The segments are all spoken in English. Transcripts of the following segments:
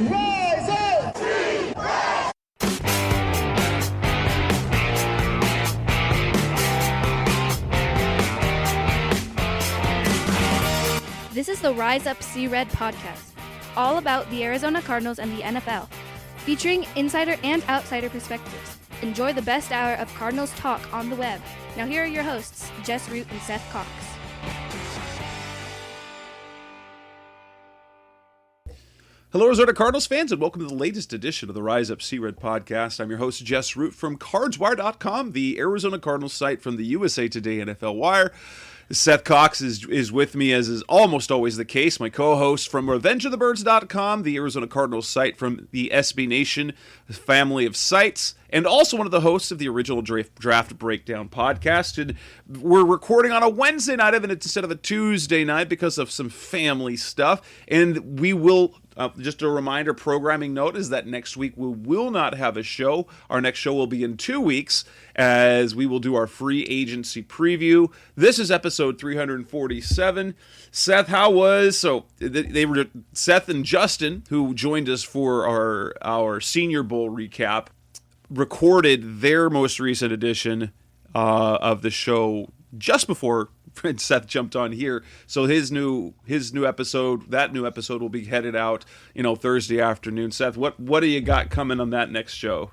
Rise up! This is the Rise Up See Red podcast, all about the Arizona Cardinals and the NFL, featuring insider and outsider perspectives. Enjoy the best hour of Cardinals talk on the web. Now here are your hosts, Jess Root and Seth Cox. Hello, Arizona Cardinals fans, and welcome to the latest edition of the Rise Up See Red podcast. I'm your host, Jess Root from CardsWire.com, the Arizona Cardinals site from the USA Today NFL Wire. Seth Cox is with me, as is almost always the case, my co-host from RevengeOfTheBirds.com, the Arizona Cardinals site from the SB Nation family of sites, and also one of the hosts of the original Draft Breakdown podcast. And we're recording on a Wednesday night instead of a Tuesday night because of some family stuff, and we will... just a reminder, programming note is that next week we will not have a show. Our next show will be in 2 weeks, as we will do our free agency preview. This is episode 347. Seth, how was... So they were Seth and Justin, who joined us for our Senior Bowl recap, recorded their most recent edition of the show just before Seth jumped on here. So his new episode, that new episode will be headed out, Thursday afternoon. Seth, what do you got coming on that next show?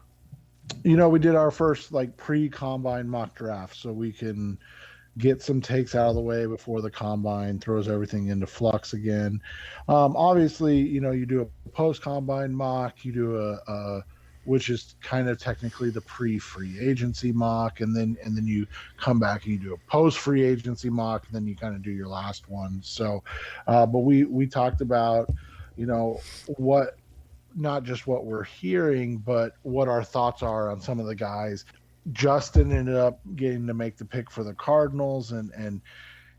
We did our first pre-combine mock draft, so we can get some takes out of the way before the combine throws everything into flux again. Obviously, you do a post-combine mock, you do a which is kind of technically the pre-free agency mock, and then you come back and you do a post-free agency mock, and then you kind of do your last one. So, but we talked about, what, not just what we're hearing, but what our thoughts are on some of the guys. Justin ended up getting to make the pick for the Cardinals, and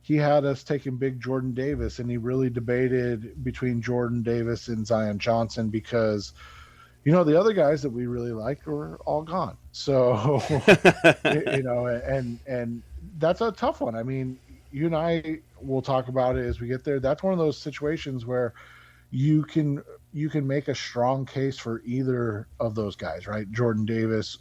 he had us taking big Jordan Davis, and he really debated between Jordan Davis and Zion Johnson because the other guys that we really liked were all gone. So, and that's a tough one. I mean, you and I will talk about it as we get there. That's one of those situations where you can make a strong case for either of those guys, right? Jordan Davis,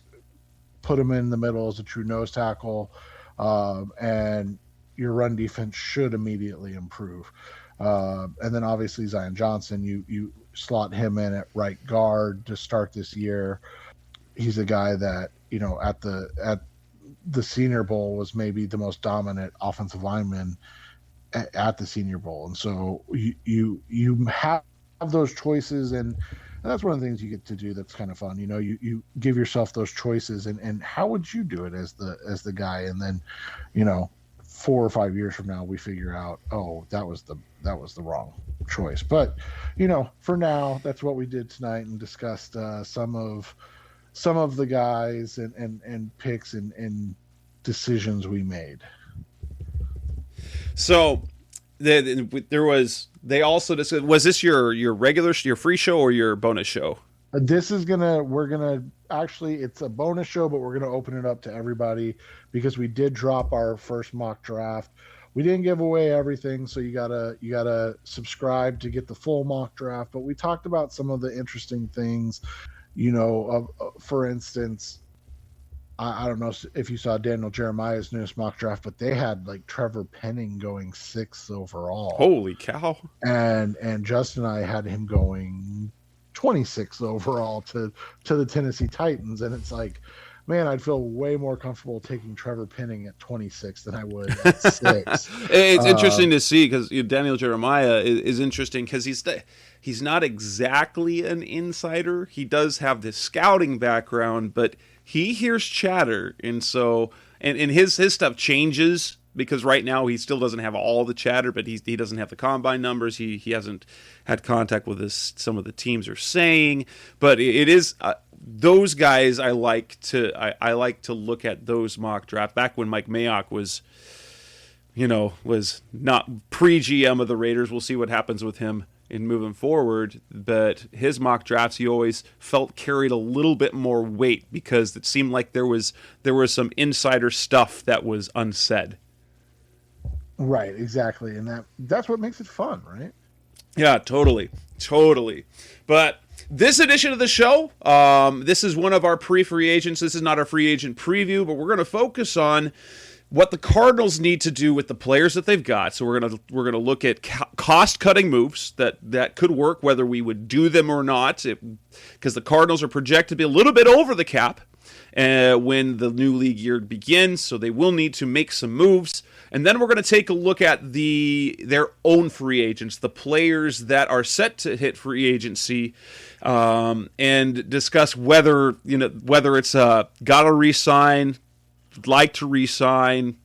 put him in the middle as a true nose tackle, and your run defense should immediately improve. And then obviously Zion Johnson, you slot him in at right guard to start this year. He's a guy that, at the Senior Bowl was maybe the most dominant offensive lineman at the Senior Bowl. And so you have those choices, and that's one of the things you get to do that's kind of fun. You give yourself those choices, and how would you do it as the guy? And then, 4 or 5 years from now, we figure out, oh, that was the wrong choice. But for now, that's what we did tonight, and discussed some of the guys and picks and decisions we made. So they also discussed, was this your free show or your bonus show? It's a bonus show, but we're going to open it up to everybody because we did drop our first mock draft. We didn't give away everything, so you gotta subscribe to get the full mock draft. But we talked about some of the interesting things, for instance, I don't know if you saw Daniel Jeremiah's newest mock draft, but they had Trevor Penning going 6th overall. Holy cow! And Justin and I had him going 26th overall to the Tennessee Titans, and it's man, I'd feel way more comfortable taking Trevor Penning at 26 than I would at 6. It's interesting to see because Daniel Jeremiah is interesting because he's not exactly an insider. He does have this scouting background, but he hears chatter, and so and his stuff changes because right now he still doesn't have all the chatter, but he doesn't have the combine numbers. He hasn't had contact with some of the teams are saying, but it is. Those guys I like to look at those mock drafts back when Mike Mayock was not pre-GM of the Raiders. We'll see what happens with him in moving forward, but his mock drafts he always felt carried a little bit more weight because it seemed like there was some insider stuff that was unsaid. Right, exactly, and that's what makes it fun, right? Yeah, totally. But This edition of the show, this is one of our pre-free agents. This is not our free agent preview, but we're going to focus on what the Cardinals need to do with the players that they've got. So we're gonna look at cost-cutting moves that could work, whether we would do them or not, because the Cardinals are projected to be a little bit over the cap when the new league year begins, so they will need to make some moves. And then we're going to take a look at their own free agents, the players that are set to hit free agency, and discuss whether it's gotta re-sign, like to re-sign,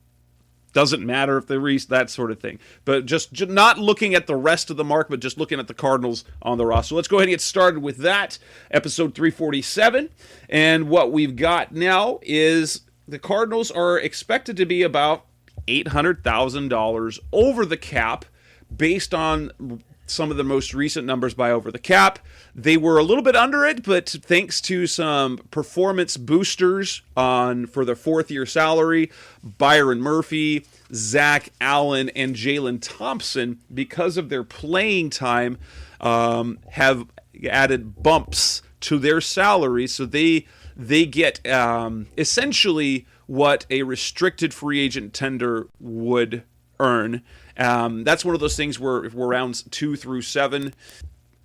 doesn't matter if they that sort of thing. But just not looking at the rest of the market, but just looking at the Cardinals on the roster. So let's go ahead and get started with that, episode 347. And what we've got now is the Cardinals are expected to be about $800,000 over the cap based on some of the most recent numbers by over the cap. They were a little bit under it, but thanks to some performance boosters for their fourth-year salary, Byron Murphy, Zach Allen, and Jalen Thompson, because of their playing time, have added bumps to their salary, so they get essentially what a restricted free agent tender would earn. That's one of those things where if we're rounds 2 through 7,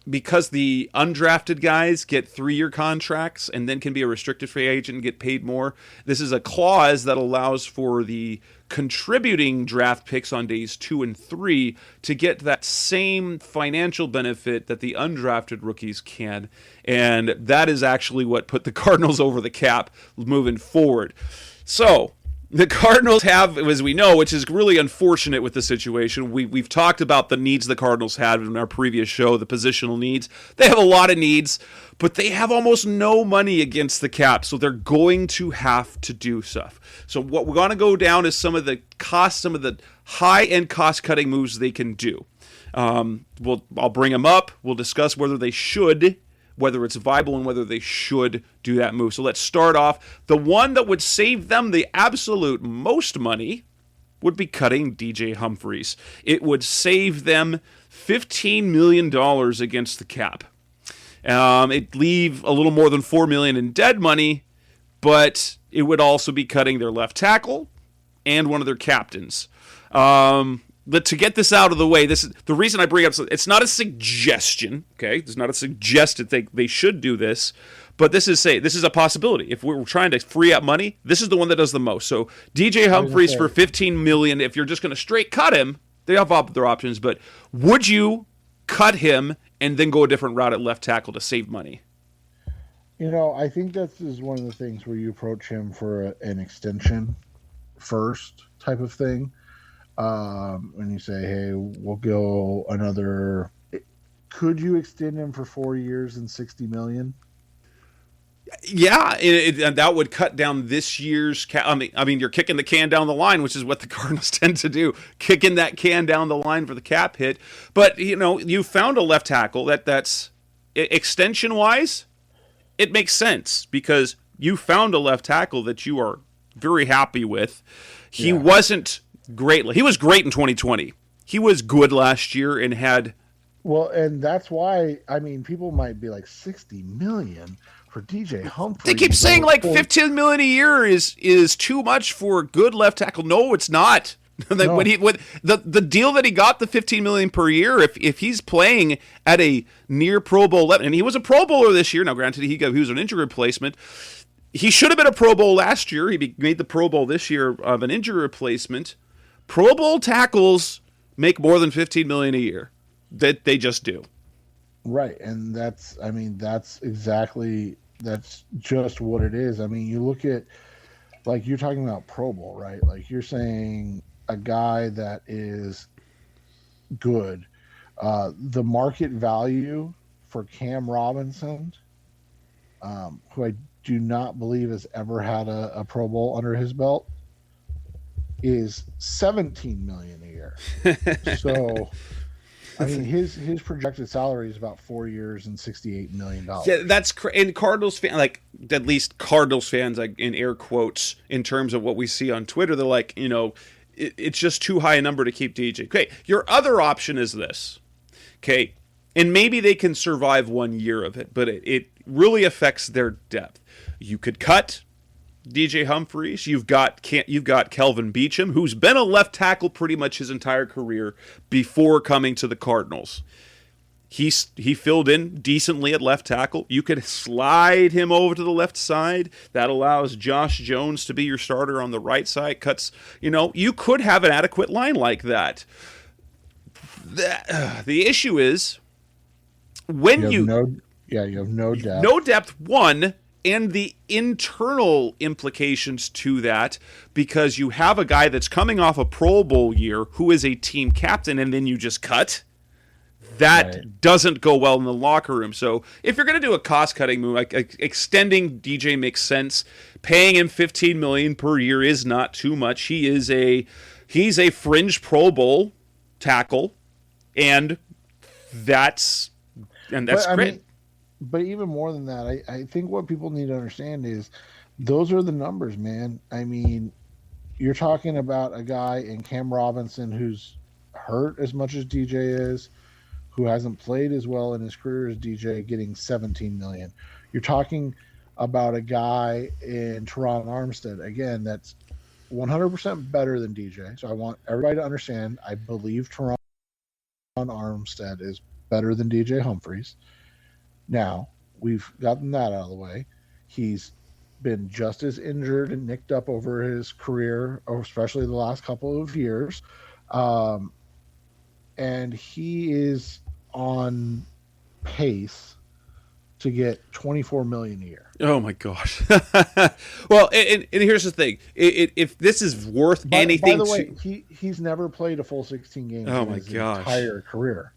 because the undrafted guys get 3-year contracts and then can be a restricted free agent and get paid more, this is a clause that allows for the contributing draft picks on days 2 and 3 to get that same financial benefit that the undrafted rookies can. And that is actually what put the Cardinals over the cap moving forward. So the Cardinals have, as we know, which is really unfortunate with the situation. We've talked about the needs the Cardinals had in our previous show, the positional needs. They have a lot of needs, but they have almost no money against the cap, so they're going to have to do stuff. So what we're going to go down is some of the high-end cost-cutting moves they can do. I'll bring them up. We'll discuss whether it's viable and whether they should do that move. So let's start off. The one that would save them the absolute most money would be cutting DJ Humphries. It would save them $15 million against the cap. It'd leave a little more than $4 million in dead money, but it would also be cutting their left tackle and one of their captains. But to get this out of the way, the reason I bring up, it's not a suggestion, okay? It's not a suggested thing. They should do this, but this is a possibility. If we're trying to free up money, this is the one that does the most. So DJ Humphries for $15 million. If you're just going to straight cut him, they have other options. But would you cut him and then go a different route at left tackle to save money? I think this is one of the things where you approach him for an extension first type of thing. And you say, hey, we'll go another. Could you extend him for 4 years and $60 million? Yeah, and that would cut down this year's cap. I mean, you're kicking the can down the line, which is what the Cardinals tend to do, kicking that can down the line for the cap hit. But you found a left tackle that's extension wise, it makes sense because you found a left tackle that you are very happy with. He wasn't great. He was great in 2020. He was good last year and had. Well, and that's why, people might be like $60 million for DJ Humphries. They keep saying like $15 million a year is too much for a good left tackle. No, it's not. No. When the deal that he got, the $15 million per year, if he's playing at a near Pro Bowl level, and he was a Pro Bowler this year. Now, granted, he was an injury replacement. He should have been a Pro Bowl last year. He made the Pro Bowl this year of an injury replacement. Pro Bowl tackles make more than $15 million a year. That they just do. Right, and that's just what it is. You look at, like, you're talking about Pro Bowl, right? Like, you're saying a guy that is good. The market value for Cam Robinson, who I do not believe has ever had a Pro Bowl under his belt, is $17 million a year. So, his projected salary is about 4 years and $68 million. Yeah, that's and Cardinals fan, like at least Cardinals fans, like in air quotes, in terms of what we see on Twitter, they're like, it's just too high a number to keep DJ. Okay, your other option is this. Okay, And maybe they can survive 1 year of it, but it really affects their depth. You could cut DJ Humphries. You've got Kelvin Beachum, who's been a left tackle pretty much his entire career before coming to the Cardinals. He filled in decently at left tackle. You could slide him over to the left side. That allows Josh Jones to be your starter on the right side. You could have an adequate line like that. The issue is when you have no depth. No depth, one, and the internal implications to that, because you have a guy that's coming off a Pro Bowl year who is a team captain, and then you just cut. That doesn't go well in the locker room. So if you're going to do a cost-cutting move, like extending DJ makes sense. Paying him $15 million per year is not too much. He's a fringe Pro Bowl tackle, and that's great. But even more than that, I think what people need to understand is those are the numbers, man. I mean, you're talking about a guy in Cam Robinson who's hurt as much as DJ is, who hasn't played as well in his career as DJ, getting $17 million. You're talking about a guy in Teron Armstead, again, that's 100% better than DJ. So I want everybody to understand, I believe Teron Armstead is better than DJ Humphries. Now, we've gotten that out of the way. He's been just as injured and nicked up over his career, especially the last couple of years. And he is on pace to get $24 million a year. Oh my gosh! Well, and here's the thing: if this is worth anything, by the way, he's never played a full 16 games in his entire career.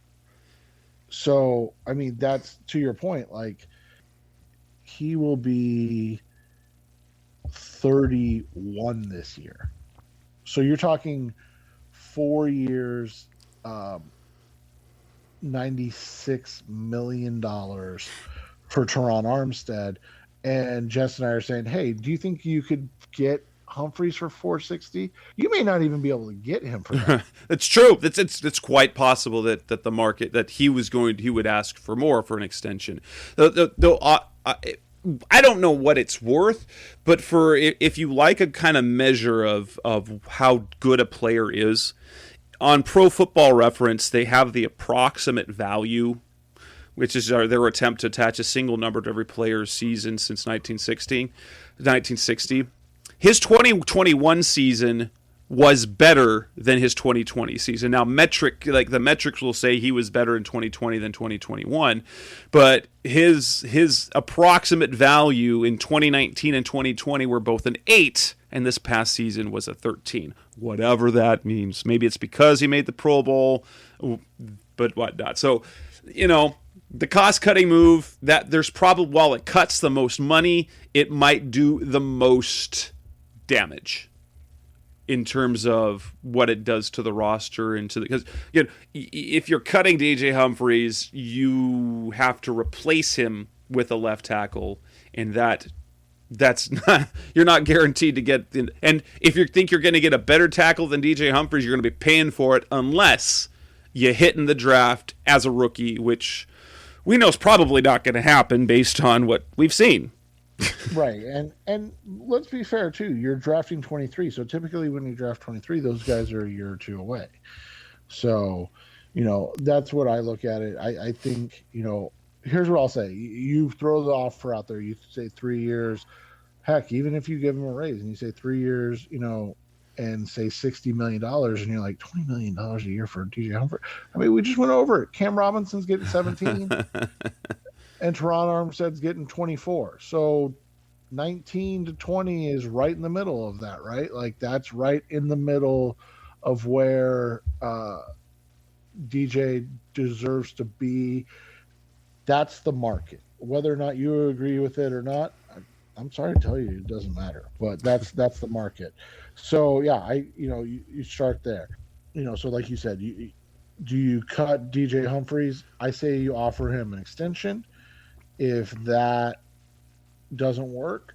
So, I mean, that's to your point. Like, he will be 31 this year. So you're talking 4 years, $96 million for Teron Armstead. And Jess and I are saying, hey, do you think you could get Humphries for $460? You may not even be able to get him for that. It's true. It's quite possible that the market that he would ask for more for an extension. Though I don't know what it's worth, but if you like a kind of measure of how good a player is, on Pro Football Reference they have the approximate value, which is their attempt to attach a single number to every player's season since 1960. His 2021 season was better than his 2020 season. Now, the metrics will say he was better in 2020 than 2021, but his approximate value in 2019 and 2020 were both an 8, and this past season was a 13. Whatever that means. Maybe it's because he made the Pro Bowl, but whatnot. So, the cost-cutting move, that there's probably, while it cuts the most money, it might do the most damage in terms of what it does to the roster and because if you're cutting DJ Humphries, you have to replace him with a left tackle, and that's not, you're not guaranteed to get and if you think you're going to get a better tackle than DJ Humphries, you're going to be paying for it unless you hit in the draft as a rookie, which we know is probably not going to happen based on what we've seen. Right, and let's be fair too. You're drafting 23, so typically when you draft 23, those guys are a year or two away. So, that's what I look at it. I think, here's what I'll say: you throw the offer out there. You say 3 years. Heck, even if you give them a raise and you say 3 years, and say $60 million, and you're like $20 million a year for DJ Humphrey. I mean, we just went over it. Cam Robinson's getting 17. And Teron Armstead's getting 24. So 19 to 20 is right in the middle of that, right? Like, that's right in the middle of where DJ deserves to be. That's the market. Whether or not you agree with it or not, I'm sorry to tell you, it doesn't matter. But that's the market. So yeah, you start there. So like you said, do you cut DJ Humphries? I say you offer him an extension. If that doesn't work,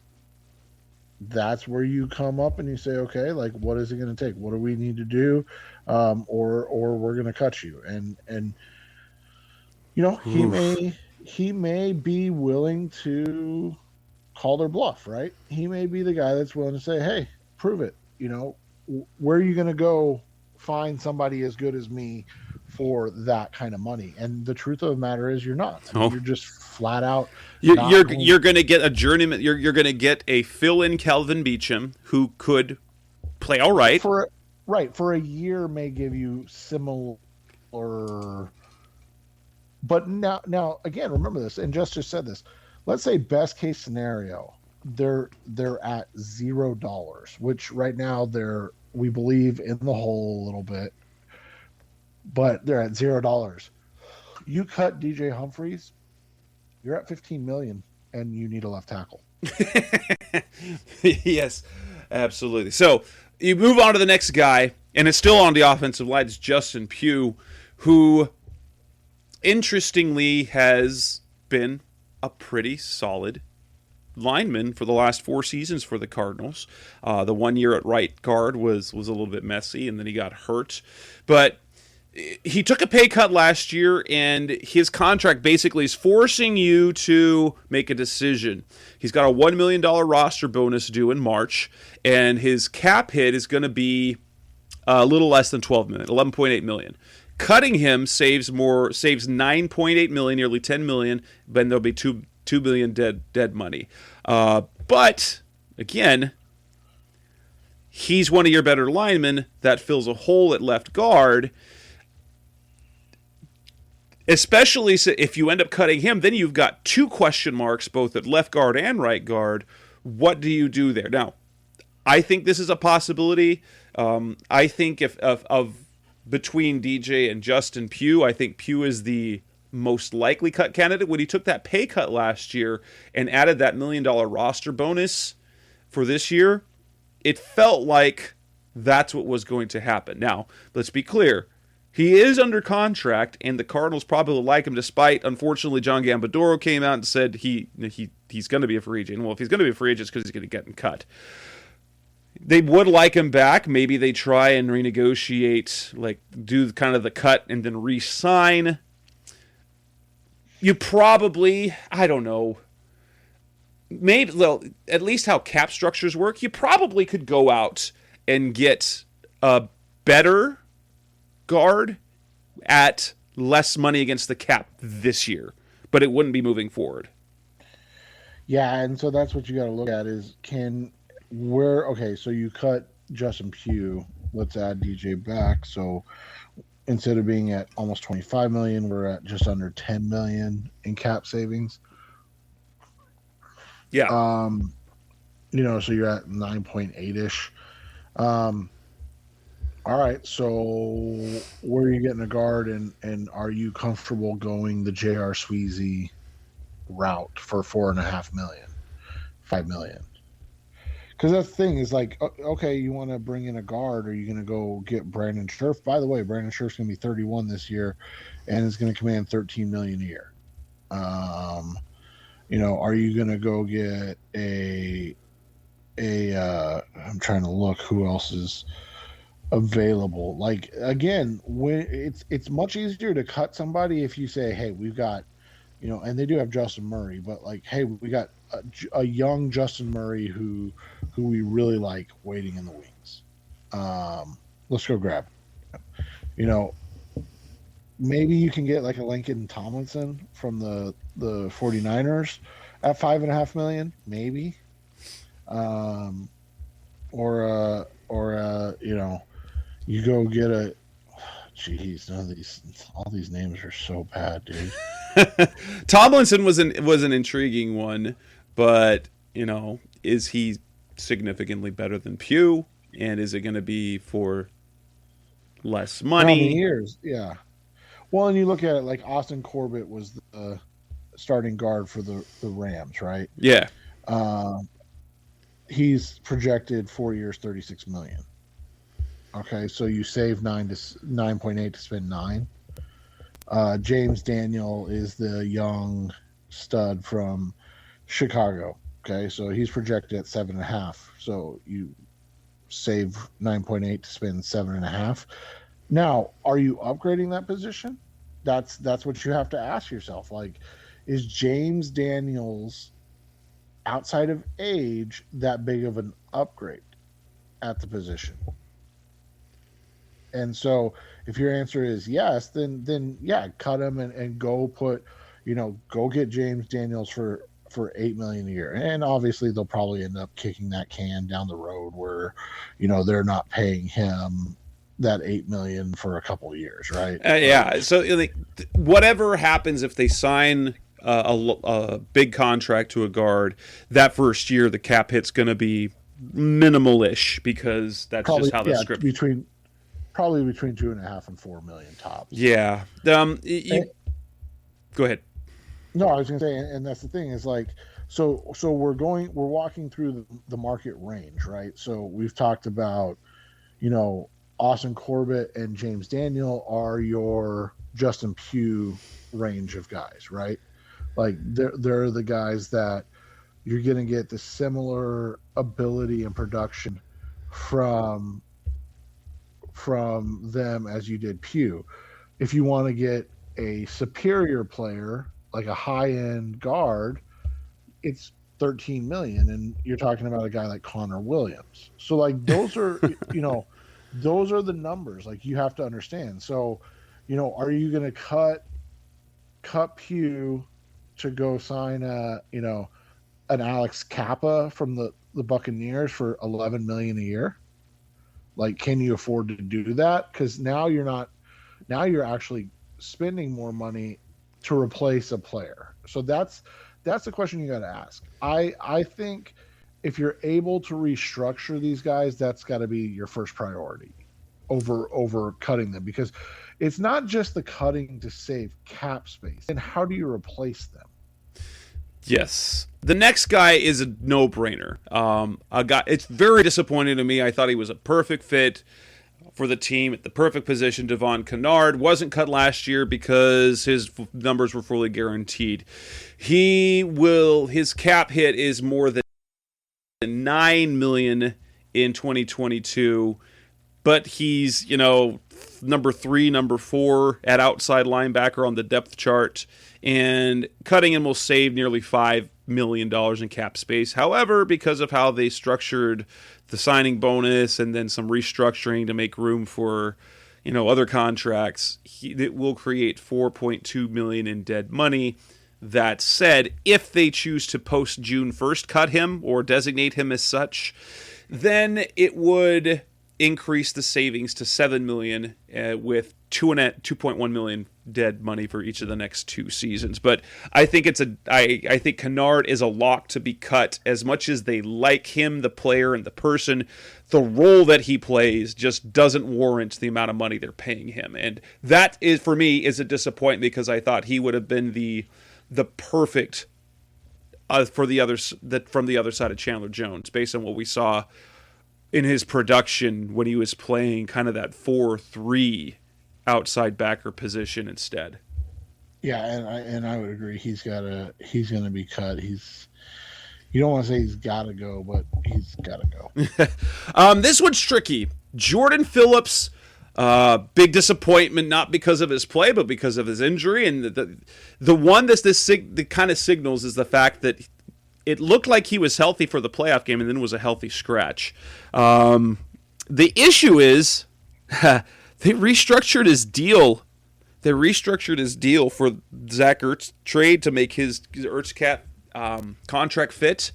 that's where you come up and you say, okay, like, what is it going to take? What do we need to do? Or we're going to cut you. And He Oof. may be willing to call their bluff, right? He may be the guy that's willing to say, "Hey, prove it." Where are you going to go find somebody as good as me for that kind of money? And the truth of the matter is, you're not. I mean, Oh, you're just flat out you're not you're, going you're going to get a journeyman. You're going to get a fill-in Kelvin Beachum who could play all right. for right for a year may give you similar. But now again, remember this, and just said this. Let's say best case scenario, they're at $0, which right now they're, we believe, in the hole a little bit, but they're at $0. You cut DJ Humphreys, you're at 15 million, and you need a left tackle. Yes, absolutely. So you move on to the next guy, and it's still on the offensive line. It's Justin Pugh, who interestingly has been a pretty solid lineman for the last 4 seasons for the Cardinals. The 1 year at right guard was a little bit messy, and then he got hurt. But he took a pay cut last year, and his contract basically is forcing you to make a decision. He's got a $1 million roster bonus due in March, and his cap hit is going to be a little less than 12 million, 11.8 million. Cutting him saves 9.8 million, nearly 10 million, then there'll be 2 billion dead money. But again, he's one of your better linemen that fills a hole at left guard. Especially if you end up cutting him, then you've got 2 question marks both at left guard and right guard. What do you do there? Now, I think this is a possibility. I think if of between DJ and Justin Pugh, I think Pugh is the most likely cut candidate. When he took that pay cut last year and added that $1 million roster bonus for this year, it felt like that's what was going to happen. Now, let's be clear. He is under contract, and the Cardinals probably like him, despite, unfortunately, John Gambadoro came out and said he's going to be a free agent. Well, if he's going to be a free agent, it's because he's going to get cut. They would like him back. Maybe they try and renegotiate, like do kind of the cut and then re-sign. You probably, I don't know, maybe, well, at least how cap structures work, you probably could go out and get a better guard at less money against the cap this year, but it wouldn't be moving forward. Yeah, and so that's what you got to look at is okay, so you cut Justin Pugh, let's add DJ back. So instead of being at almost 25 million, we're at just under 10 million in cap savings. Yeah. So you're at 9.8-ish. All right, so where are you getting a guard, and are you comfortable going the J.R. Sweezy route for 4.5 million, 5 million? Because that's the thing is like, okay, you want to bring in a guard, or are you going to go get Brandon Scherf? By the way, Brandon Scherf's going to be 31 this year, and is going to command 13 million a year. Are you going to go get I'm trying to look who else is available. Like, again, when it's much easier to cut somebody if you say, hey, we've got, and they do have Justin Murray, but like, hey, we got a young Justin Murray who we really like waiting in the wings. Let's go grab him. Maybe you can get like a Lincoln Tomlinson from the 49ers at 5.5 million, maybe. You go get a. Jeez, all these names are so bad, dude. Tomlinson was an intriguing one, but is he significantly better than Pugh? And is it going to be for less money? How many years? Yeah. Well, and you look at it like Austin Corbett was the starting guard for the Rams, right? Yeah. He's projected 4 years, 36 million. Okay, so you save 9.8 to spend 9. James Daniel is the young stud from Chicago. Okay, so he's projected at 7.5. So you save 9.8 to spend 7.5. Now, are you upgrading that position? That's what you have to ask yourself. Like, is James Daniels, outside of age, that big of an upgrade at the position? And so if your answer is yes, then yeah, cut him and go put, go get James Daniels for 8 million a year. And obviously they'll probably end up kicking that can down the road where, they're not paying him that 8 million for a couple of years, right? Yeah. So like, whatever happens if they sign a big contract to a guard, that first year the cap hit's going to be minimal-ish because that's probably, just how the script. Probably between 2.5 and 4 million tops. Yeah. Go ahead. No, I was going to say, and that's the thing is like, so we're walking through the market range, right? So we've talked about, Austin Corbett and James Daniel are your Justin Pugh range of guys, right? Like they're the guys that you're going to get the similar ability and production from them as you did Pugh. If you want to get a superior player, like a high-end guard, it's 13 million, and you're talking about a guy like Connor Williams. So like those are those are the numbers like you have to understand. So are you going to cut Pugh to go sign an Alex Kappa from the Buccaneers for 11 million a year? Like, can you afford to do that? Because now you're actually spending more money to replace a player. So that's the question you got to ask. I think if you're able to restructure these guys, that's got to be your first priority over cutting them, because it's not just the cutting to save cap space. And how do you replace them? Yes. The next guy is a no-brainer. It's very disappointing to me. I thought he was a perfect fit for the team at the perfect position. Devon Kennard wasn't cut last year because his numbers were fully guaranteed. His cap hit is more than $9 million in 2022, but he's, number 3, number 4 at outside linebacker on the depth chart, and cutting him will save nearly $5 million in cap space. However, because of how they structured the signing bonus and then some restructuring to make room for, other contracts, it will create $4.2 million in dead money. That said, if they choose to post June 1st cut him or designate him as such, then it would increase the savings to $7 million with $2.1 million dead money for each of the next 2 seasons. But I think I think Kennard is a lock to be cut. As much as they like him, the player and the person, the role that he plays just doesn't warrant the amount of money they're paying him. And that is, for me, is a disappointment, because I thought he would have been the perfect from the other side of Chandler Jones, based on what we saw in his production when he was playing kind of that 4-3 outside backer position instead. Yeah, and I would agree. He's going to be cut. You don't want to say he's got to go, but he's got to go. This one's tricky. Jordan Phillips, big disappointment, not because of his play, but because of his injury. And the one that kind of signals is the fact that it looked like he was healthy for the playoff game and then was a healthy scratch. The issue is they restructured his deal. They restructured his deal for Zach Ertz trade to make his Ertz cap contract fit.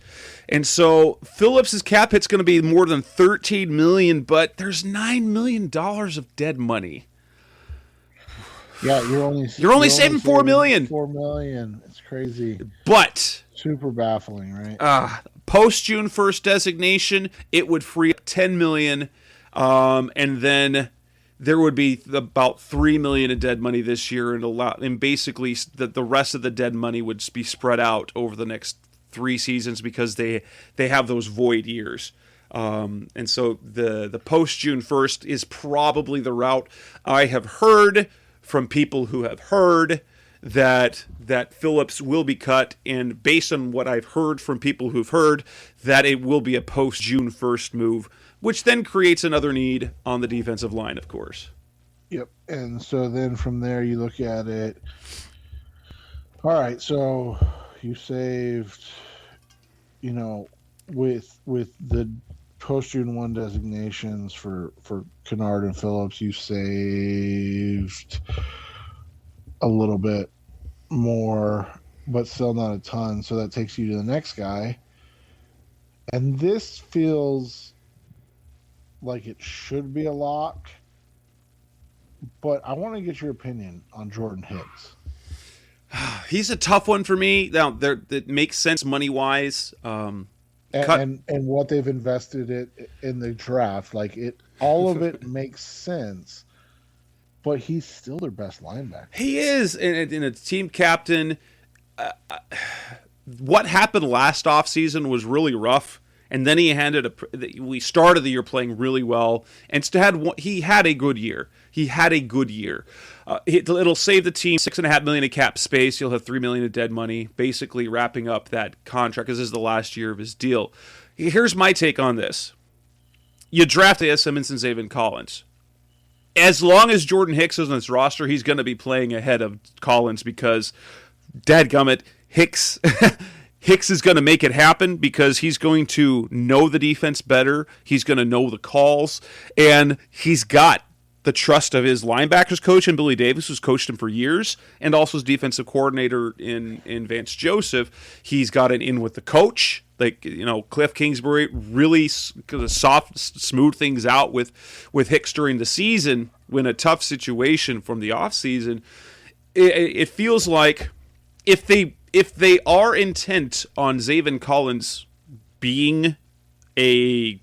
And so Phillips' cap hit's going to be more than $13 million, but there's $9 million of dead money. Yeah, you're only saving $4 million. $4 million. It's crazy. But super baffling, right? Post June 1st designation, it would free up $10 million, and then there would be about $3 million in dead money this year, and basically the rest of the dead money would be spread out over the next 3 seasons, because they have those void years. And so the post June 1st is probably the route. I have heard from people who have heard that Phillips will be cut, and based on what I've heard from people who've heard, that it will be a post June 1st move, which then creates another need on the defensive line, of course. Yep. And so then from there you look at it. All right, so you saved, you know, with the post June 1 designations for Kennard and Phillips, you saved a little bit more, but still not a ton. So that takes you to the next guy. And this feels like it should be a lock, but I want to get your opinion on Jordan Hicks. He's a tough one for me. Now, that makes sense money wise. And what they've invested it in the draft, like it, all of it makes sense. But he's still their best linebacker. He is, and a team captain. What happened last offseason was really rough, and then we started the year playing really well, and he had a good year. It'll save the team $6.5 million in cap space. He'll have $3 million in dead money, basically wrapping up that contract because this is the last year of his deal. Here's my take on this: you draft A.S. Simmons and Zaven Collins. As long as Jordan Hicks is on this roster, he's going to be playing ahead of Collins because, dadgummit, Hicks is going to make it happen because he's going to know the defense better. He's going to know the calls, and he's got the trust of his linebackers coach and Billy Davis, who's coached him for years, and also his defensive coordinator in Vance Joseph. He's got an in with the coach. Like, Cliff Kingsbury really smooth things out with Hicks during the season when a tough situation from the offseason. It feels like if they are intent on Zaven Collins being a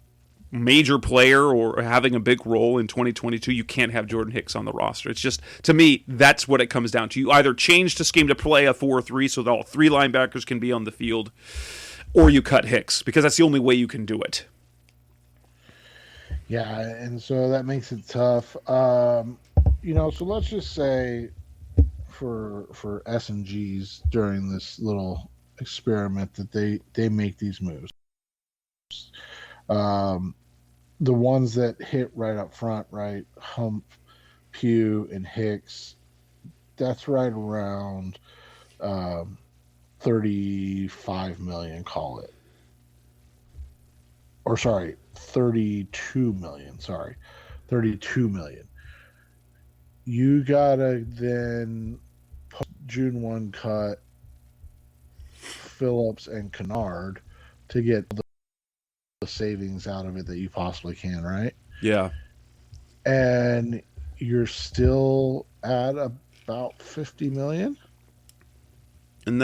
major player or having a big role in 2022, you can't have Jordan Hicks on the roster. It's just, to me, that's what it comes down to. You either change the scheme to play a 4-3 so that all three linebackers can be on the field, or you cut Hicks, because that's the only way you can do it. Yeah, and so that makes it tough. So let's just say for S&Gs during this little experiment that they make these moves. The ones that hit right up front, right? Hump, Pugh, and Hicks, that's right around 35 million, call it. Or sorry, 32 million. Sorry, 32 million. You gotta then June 1 cut Phillips and Kennard to get the savings out of it that you possibly can, right? Yeah. And you're still at about 50 million. And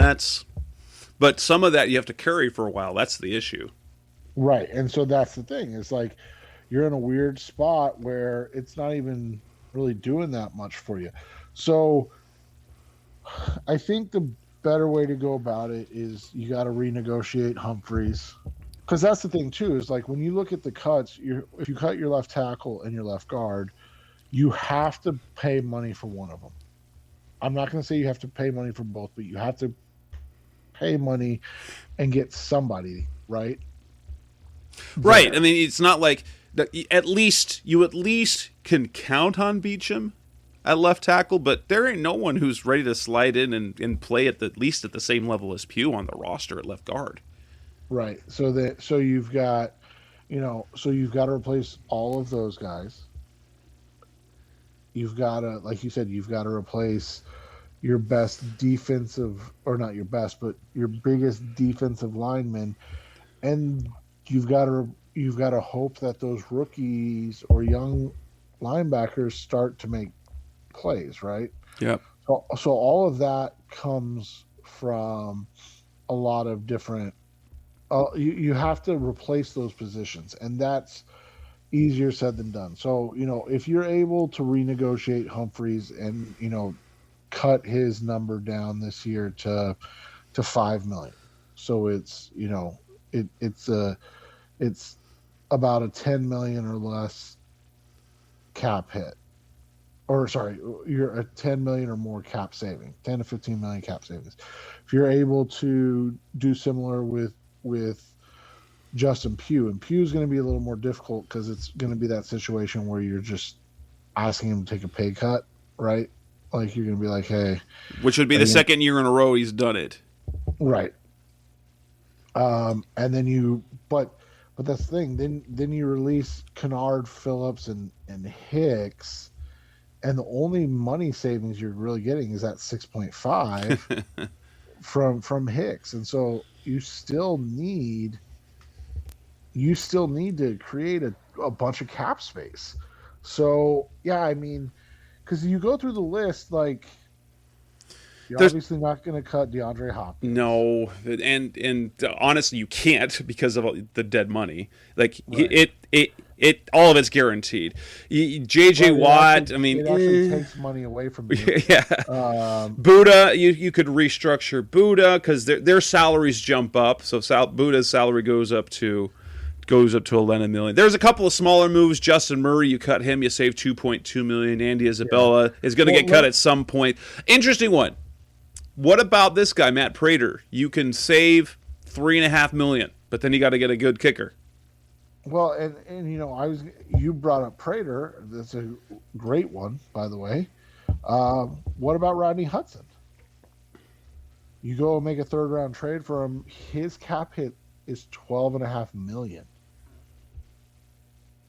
but some of that you have to carry for a while. That's the issue. Right. And so that's the thing. It's like you're in a weird spot where it's not even really doing that much for you. So I think the better way to go about it is you got to renegotiate Humphreys. Because that's the thing, too, is like when you look at the cuts, if you cut your left tackle and your left guard, you have to pay money for one of them. I'm not going to say you have to pay money for both, but you have to pay money and get somebody, right? Right. There. I mean, it's not like you at least can count on Beachum at left tackle, but there ain't no one who's ready to slide in and play at least at the same level as Pugh on the roster at left guard. Right. So you've got, you've got to replace all of those guys. You've got to, like you said, you've got to replace your best defensive, or not your best, but your biggest defensive lineman, and you've got to hope that those rookies or young linebackers start to make plays, right? Yeah. So all of that comes from a lot of different. You have to replace those positions, and that's easier said than done. So if you're able to renegotiate Humphreys and cut his number down this year to $5 million, so it's it's about a $10 million or less cap hit, or sorry, you're a 10 million or more cap saving, 10 to 15 million cap savings. If you're able to do similar with Justin Pugh, and Pugh's going to be a little more difficult because it's going to be that situation where you're just asking him to take a pay cut, right? Like you're going to be like, hey, Which would be the second year in a row he's done it. Right. And then but that's the thing. Then you release Kennard, Phillips, and Hicks, and the only money savings you're really getting is that 6.5 from Hicks, and so you still need to create a bunch of cap space. So yeah, I mean, because you go through the list, like you're obviously not going to cut DeAndre Hopkins. No, and honestly, you can't because of the dead money. Like Right. it all of it's guaranteed. JJ Watt, I mean, it actually takes money away from you. Yeah. Buddha, you could restructure Buddha because their salaries jump up. So Buddha's salary goes up to $11 million. There's a couple of smaller moves. Justin Murray, you cut him, you save $2.2 million. Andy Isabella is going to get cut at some point. Interesting one. What about this guy, Matt Prater? You can save $3.5 million, but then you got to get a good kicker. Well, and you brought up Prater. That's a great one, by the way. What about Rodney Hudson? You go and make a third round trade for him. His cap hit is $12.5 million.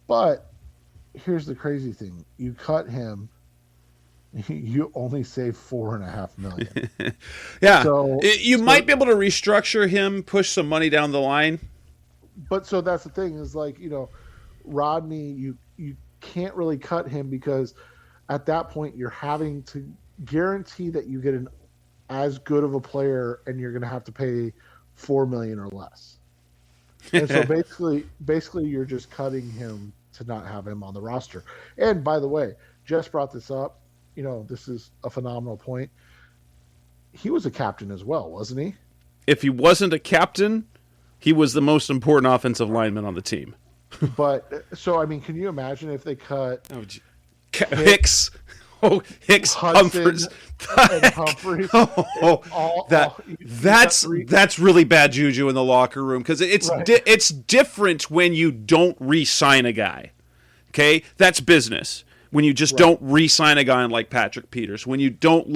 But here's the crazy thing: you cut him, you only save $4.5 million. Yeah, so you might be able to restructure him, push some money down the line. But so that's the thing is like Rodney, you can't really cut him because at that point you're having to guarantee that you get an as good of a player, and you're going to have to pay $4 million or less. And so basically you're just cutting him to not have him on the roster. And by the way, Jess brought this up. This is a phenomenal point. He was a captain as well, wasn't he? If he wasn't a captain, he was the most important offensive lineman on the team. But so I mean, can you imagine if they cut Hicks? Hicks, Hudson, Humphreys. That's really bad juju in the locker room because it's different when you don't re-sign a guy. Okay, that's business. When you just don't re-sign a guy like Patrick Peters, when you don't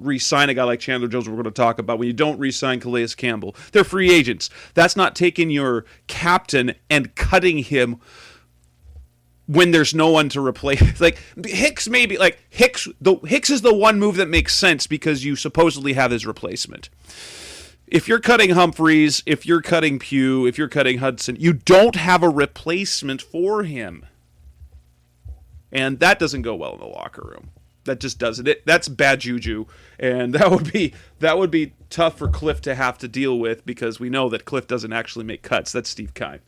re-sign a guy like Chandler Jones, we're going to talk about, when you don't re-sign Calais Campbell, they're free agents. That's not taking your captain and cutting him when there's no one to replace. Like Hicks, maybe Hicks is the one move that makes sense because you supposedly have his replacement. If you're cutting Humphreys, if you're cutting Pugh, if you're cutting Hudson, you don't have a replacement for him. And that doesn't go well in the locker room. That just doesn't. That's bad juju, and that would be tough for Cliff to have to deal with because we know that Cliff doesn't actually make cuts. That's Steve Keim.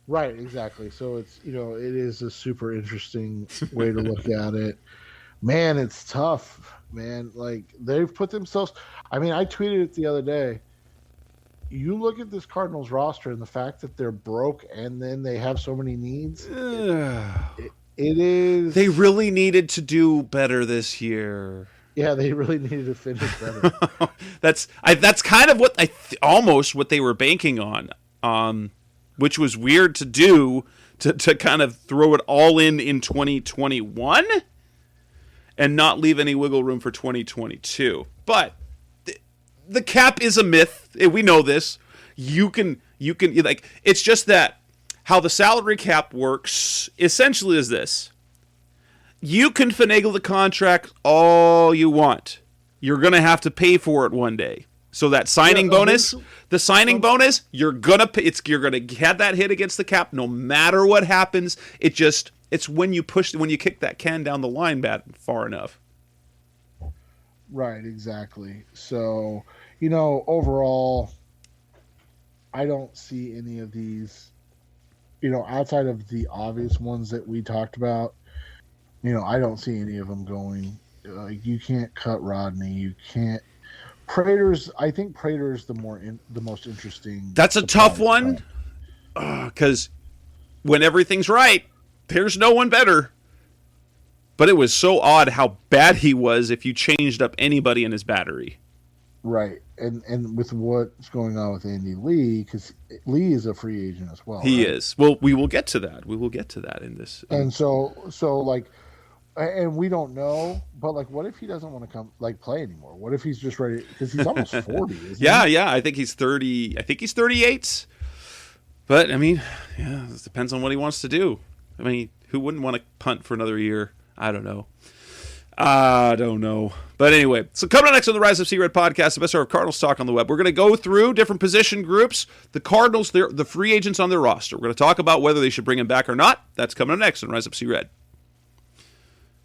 Right, exactly. So it's it is a super interesting way to look at it. Man, it's tough, man. Like they've put themselves. I mean, I tweeted it the other day. You look at this Cardinals roster and the fact that they're broke and then they have so many needs. It is. They really needed to do better this year. Yeah, they really needed to finish better. That's kind of what almost what they were banking on, which was weird to do to kind of throw it all in 2021 and not leave any wiggle room for 2022. But the cap is a myth. We know this. You can like it's just that. How the salary cap works essentially is this. You can finagle the contract all you want. You're going to have to pay for it one day. So that signing bonus, you're going to pay, you're going to have that hit against the cap no matter what happens. It's when you kick that can down the line far enough. Right, exactly. So, overall I don't see any of these outside of the obvious ones that we talked about, I don't see any of them going. You can't cut Rodney. You can't. I think Prater's the most interesting. That's a tough one, because when everything's right, there's no one better. But it was so odd how bad he was if you changed up anybody in his battery. Right, and with what's going on with Andy Lee, because Lee is a free agent as well. He right? is. Well, we will get to that. We will get to that in this. And so like, and we don't know. But like, what if he doesn't want to come play anymore? What if he's just ready? Because he's almost 40, isn't Yeah, he? yeah. I think he's 30. I think he's 38. But I mean, yeah, it depends on what he wants to do. I mean, who wouldn't want to punt for another year? I don't know. But anyway, so coming up next on the Rise of Sea Red podcast, the best hour of Cardinals talk on the web. We're going to go through different position groups, the Cardinals, the free agents on their roster. We're going to talk about whether they should bring him back or not. That's coming up next on Rise Up Sea Red.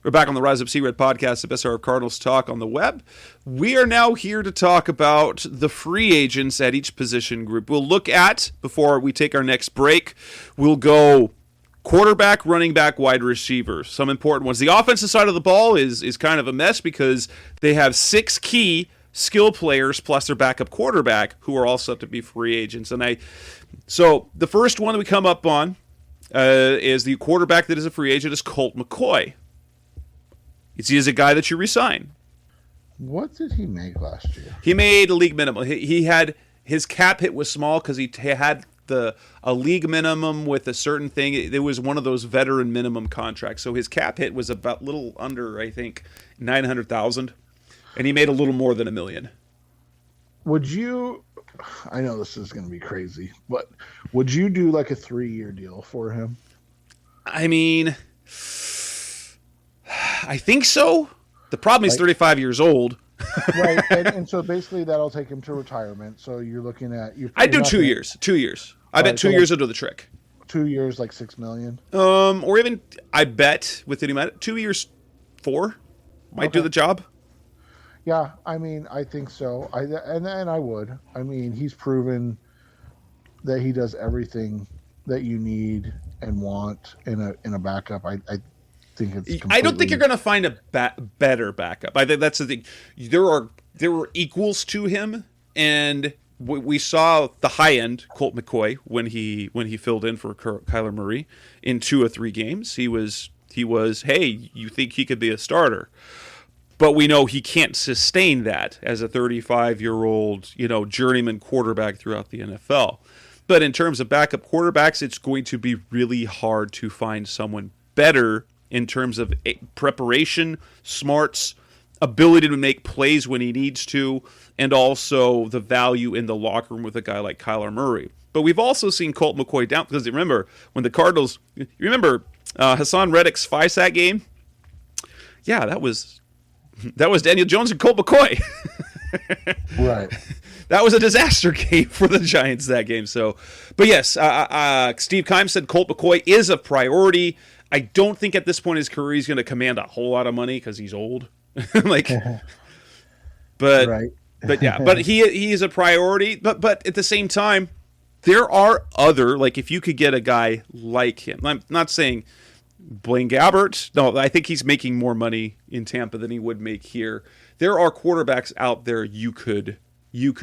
We're back on the Rise Up Sea Red podcast, the best hour of Cardinals talk on the web. We are now here to talk about the free agents at each position group. We'll look at, before we take our next break, we'll go quarterback, running back, wide receiver. Some important ones. The offensive side of the ball is kind of a mess because they have 6 key skill players plus their backup quarterback who are all set to be free agents. So the first one that we come up on is the quarterback that is a free agent is Colt McCoy. He is a guy that you resign. What did he make last year? He made a league minimum. He had his cap hit was small because he had a league minimum with a certain thing. It was one of those veteran minimum contracts. So his cap hit was about little under, I think, 900,000, and he made a little more than $1 million. Would you? I know this is going to be crazy, but would you do like a 3-year deal for him? I mean, I think so. The problem is 35 years old. Right, and so basically that'll take him to retirement. So you're looking at I'd do 2 years. 2 years. I bet 2 years into the trick. 2 years, like $6 million. Or even I bet with any amount 2 years, 4 might do the job. Yeah, I mean, I think so. And I would. I mean, he's proven that he does everything that you need and want in a backup. I think it's completely... I don't think you're going to find a better backup. I think that's the thing. There were equals to him, and we saw the high end Colt McCoy when he filled in for Kyler Murray in 2 or 3 games. He was hey, you think he could be a starter? But we know he can't sustain that as a 35-year-old, journeyman quarterback throughout the NFL. But in terms of backup quarterbacks, it's going to be really hard to find someone better in terms of preparation, smarts, ability to make plays when he needs to, and also the value in the locker room with a guy like Kyler Murray. But we've also seen Colt McCoy down, because remember, when the Cardinals, Hassan Reddick's 5-sack game? Yeah, that was Daniel Jones and Colt McCoy. Right. That was a disaster game for the Giants that game. So, but yes, Steve Keim said Colt McCoy is a priority. I don't think at this point in his career he's going to command a whole lot of money because he's old. But right. But yeah, but he is a priority. But at the same time, there are other, like if you could get a guy like him. I'm not saying Blaine Gabbert. No, I think he's making more money in Tampa than he would make here. There are quarterbacks out there you could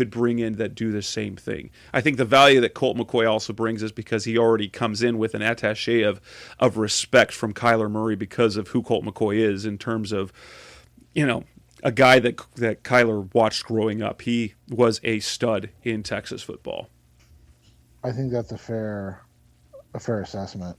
bring in that do the same thing. I think the value that Colt McCoy also brings is because he already comes in with an attaché of respect from Kyler Murray because of who Colt McCoy is in terms of, a guy that Kyler watched growing up. He was a stud in Texas football. I think that's a fair assessment.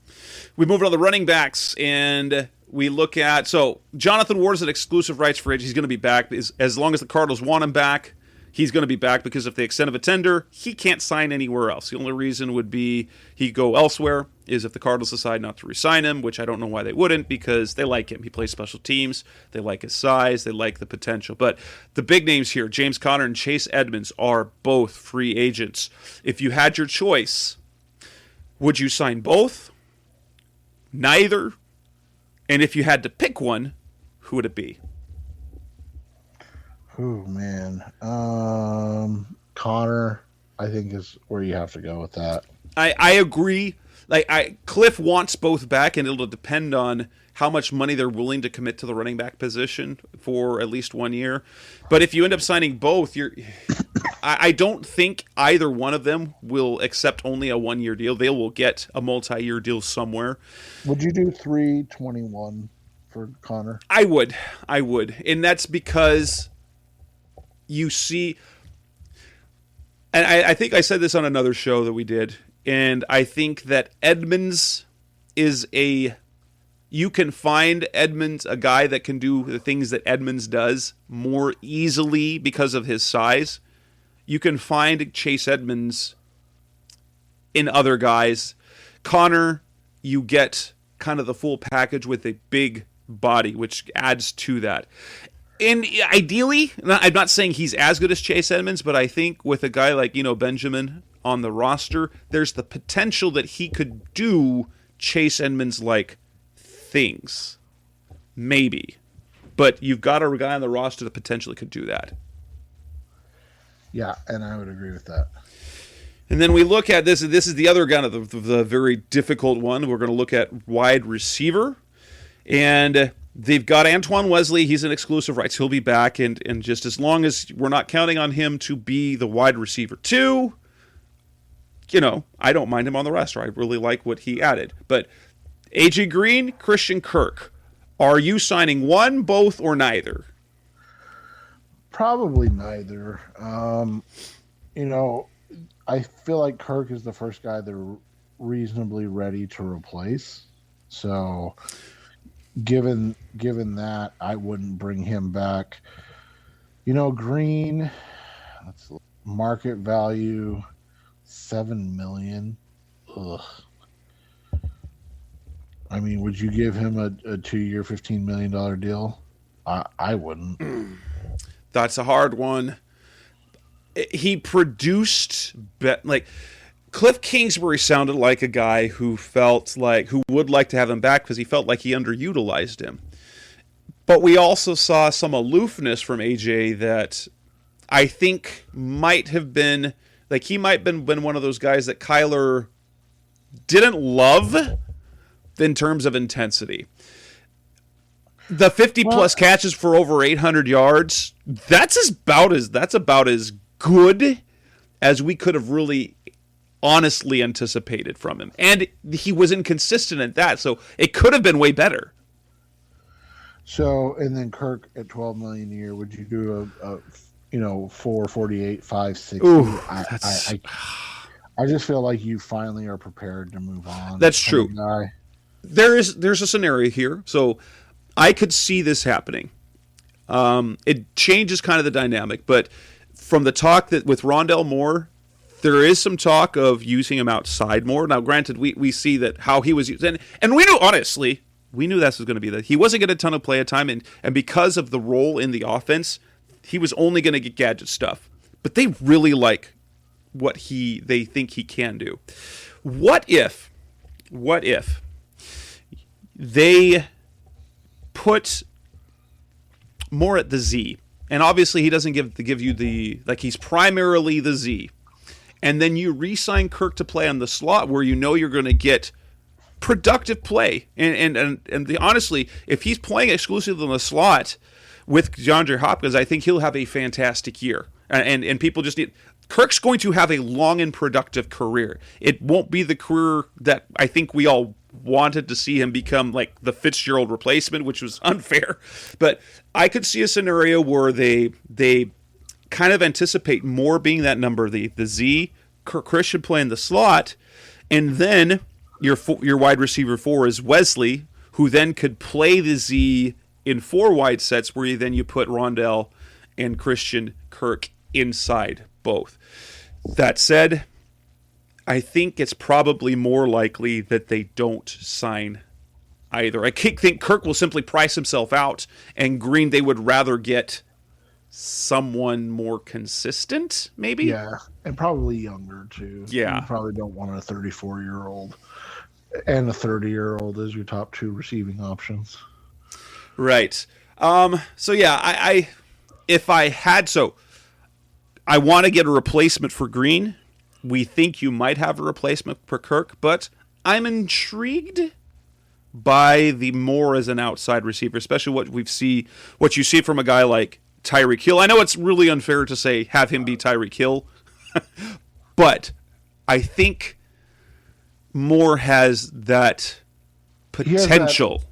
We move on to the running backs, and we look at, so Jonathan Ward is an exclusive rights free agent. He's going to be back as long as the Cardinals want him back. He's going to be back because if they extend a tender, he can't sign anywhere else. The only reason would be he'd go elsewhere is if the Cardinals decide not to re-sign him, which I don't know why they wouldn't, because they like him. He plays special teams. They like his size. They like the potential. But the big names here, James Conner and Chase Edmonds, are both free agents. If you had your choice, would you sign both? Neither? And if you had to pick one, who would it be? Oh man, Connor, I think is where you have to go with that. I agree. Cliff wants both back, and it'll depend on how much money they're willing to commit to the running back position for at least 1 year. But if you end up signing both, I don't think either one of them will accept only a 1-year deal. They will get a multi-year deal somewhere. Would you do 321 for Connor? I would, and that's because you see, and I think I said this on another show that we did, and I think that Edmonds is you can find Edmonds a guy that can do the things that Edmonds does more easily because of his size. You can find Chase Edmonds in other guys. Connor, you get kind of the full package with a big body, which adds to that. And ideally, I'm not saying he's as good as Chase Edmonds, but I think with a guy like Benjamin on the roster, there's the potential that he could do Chase Edmonds-like things. Maybe. But you've got a guy on the roster that potentially could do that. Yeah, and I would agree with that. And then we look at this. This is the other kind of the very difficult one. We're going to look at wide receiver. And they've got Antoine Wesley. He's an exclusive rights. He'll be back. And just as long as we're not counting on him to be the wide receiver 2, I don't mind him on the roster. I really like what he added. But AJ Green, Christian Kirk. Are you signing one, both, or neither? Probably neither. I feel like Kirk is the first guy they're reasonably ready to replace. So, given that, I wouldn't bring him back. Green, let's look, market value $7 million. Ugh. I mean, would you give him a 2-year, $15 million deal? I wouldn't. That's a hard one. He produced Cliff Kingsbury sounded like a guy who would like to have him back because he felt like he underutilized him. But we also saw some aloofness from AJ that I think might have been he might have been one of those guys that Kyler didn't love in terms of intensity. The 50-plus catches for over 800 yards, that's about as good as we could have really honestly anticipated from him. And he was inconsistent at that, so it could have been way better. So, and then Kirk at $12 million a year, would you do a 448, 560? Ooh, I just feel like you finally are prepared to move on. That's true. There's a scenario here, so I could see this happening. It changes kind of the dynamic, but from the talk that with Rondell Moore, there is some talk of using him outside more. Now, granted, we see that how he was used, and we knew, honestly, this was going to be that. He wasn't getting a ton of play time, and because of the role in the offense, he was only going to get gadget stuff. But they really like what they think he can do. What if they put more at the Z? And obviously he doesn't give you the, he's primarily the Z. And then you re-sign Kirk to play on the slot where you're going to get productive play. And honestly, if he's playing exclusively in the slot with DeAndre Hopkins, I think he'll have a fantastic year. And people just need... Kirk's going to have a long and productive career. It won't be the career that I think we all wanted to see him become, like the Fitzgerald replacement, which was unfair. But I could see a scenario where they kind of anticipate more being that number, the Z, Chris should play in the slot, and then your wide receiver 4 is Wesley, who then could play the Z in 4 wide sets where you put Rondell and Christian Kirk inside both. That said, I think it's probably more likely that they don't sign either. I think Kirk will simply price himself out, and Green, they would rather get someone more consistent, maybe? Yeah, and probably younger, too. Yeah. You probably don't want a 34-year-old and a 30-year-old as your top 2 receiving options. Right. So, yeah, I want to get a replacement for Green. We think you might have a replacement for Kirk, but I'm intrigued by the Moore as an outside receiver, especially what you see from a guy like Tyreek Hill. I know it's really unfair to say have him be Tyreek Hill, but I think Moore has that potential.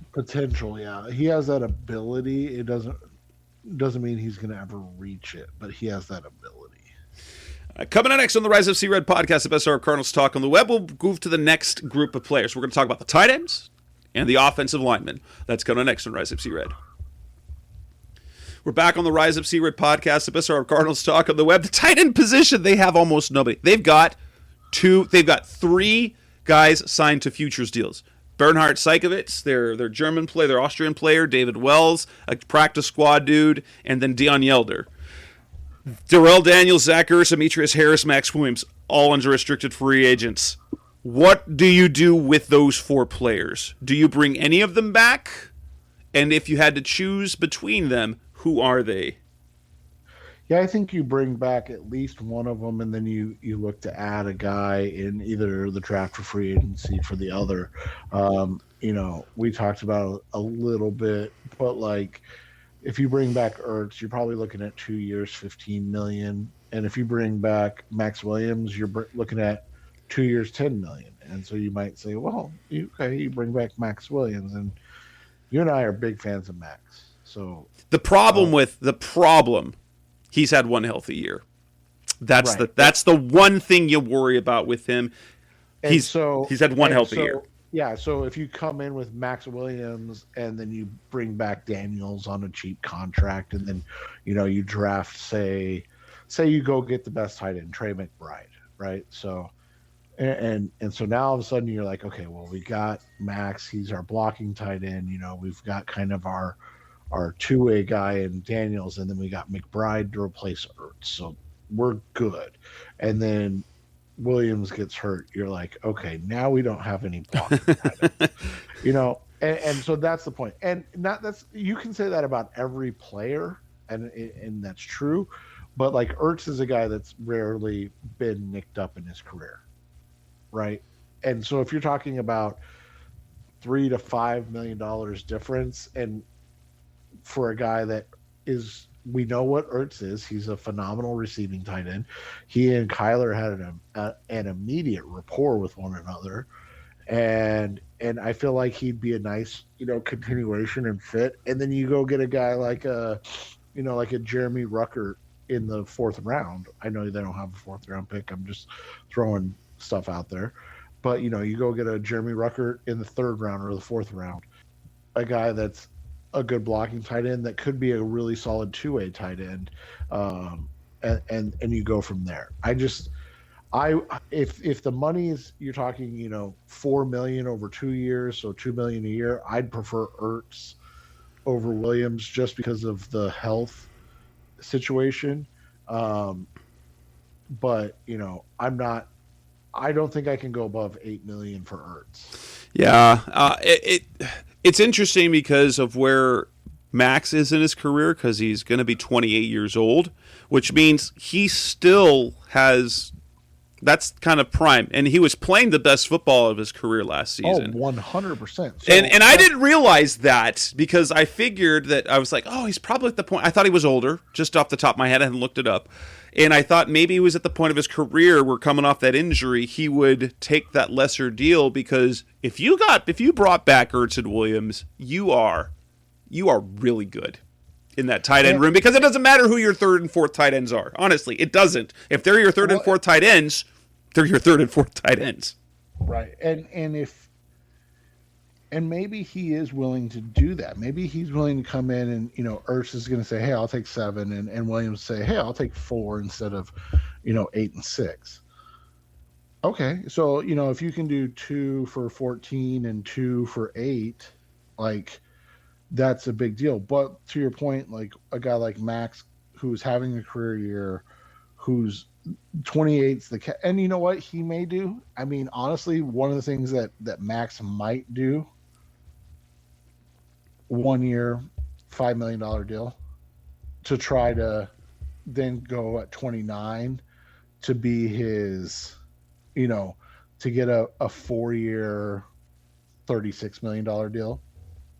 Yeah. He has that ability. It doesn't mean he's going to ever reach it, but he has that ability. Coming up next on the Rise of C-Red podcast, the best hour of Cardinals talk on the web, we'll move to the next group of players. We're going to talk about the tight ends and the offensive lineman. That's coming next on Rise Up Sea Red. We're back on the Rise Up Sea Red podcast, the best of our Cardinals talk on the web. The tight end position, they have almost nobody. They've got three guys signed to futures deals. Bernhard Seikovits, their German player, their Austrian player, David Wells, a practice squad dude, and then Dion Yelder. Darrell Daniels, Zach Ertz, Demetrius Harris, Max Williams, all unrestricted free agents. What do you do with those four players? Do you bring any of them back? And if you had to choose between them, who are they? Yeah, I think you bring back at least one of them, and then you look to add a guy in either the draft or free agency for the other. We talked about it a little bit, but like if you bring back Ertz, you're probably looking at 2 years, $15 million, and if you bring back Max Williams, you're looking at 2 years, $10 million. And so you might say, well, you bring back Max Williams, and you and I are big fans of Max. So the problem. He's had one healthy year. That's the one thing you worry about with him. He's had one healthy year. Yeah, so if you come in with Max Williams and then you bring back Daniels on a cheap contract, and then you draft say you go get the best tight end, Trey McBride, right? So and so now all of a sudden you're like, okay, well, we got Max, he's our blocking tight end, we've got kind of our two-way guy in Daniels, and then we got McBride to replace Ertz. So we're good. And then Williams gets hurt. You're like, okay, now we don't have any blocking. And so that's the point. And you can say that about every player, and that's true. But like Ertz is a guy that's rarely been nicked up in his career, right? And so if you're talking about $3 to $5 million difference, and for a guy that is, we know what Ertz is. He's a phenomenal receiving tight end. He and Kyler had an immediate rapport with one another, and I feel like he'd be a nice continuation and fit. And then you go get a guy like a Jeremy Ruckert in the 4th round. I know they don't have a 4th round pick. I'm just throwing stuff out there, but you go get a Jeremy Ruckert in the 3rd round or the 4th round, a guy that's a good blocking tight end that could be a really solid two-way tight end, and you go from there. If the money is, you're talking $4 million over 2 years, so $2 million a year, I'd prefer Ertz over Williams just because of the health situation. But I don't think I can go above $8 million for Ertz. Yeah, it's interesting because of where Max is in his career, because he's going to be 28 years old, which means he still has, that's kind of prime, and he was playing the best football of his career last season. 100%. And I didn't realize that, because I figured that, I was like, oh, he's probably at the point, I thought he was older, just off the top of my head. I hadn't looked it up. And I thought maybe he was at the point of his career where, coming off that injury, he would take that lesser deal, because if you brought back Ertz and Williams, you are really good in that tight end room, because it doesn't matter who your 3rd and 4th tight ends are. Honestly, it doesn't. If they're your 3rd and 4th tight ends, they're your 3rd and 4th tight ends. Right. And maybe he is willing to do that. Maybe he's willing to come in and, Ertz is going to say, hey, I'll take 7. And Williams say, hey, I'll take 4 instead of, 8 and 6. Okay. So, if you can do 2 for 14 and 2 for 8, like, that's a big deal. But to your point, like a guy like Max, who's having a career year, who's 28's and you know what he may do? I mean, honestly, one of the things that Max might do, 1 year, $5 million deal, to try to then go at 29 to be his, to get a 4-year, $36 million deal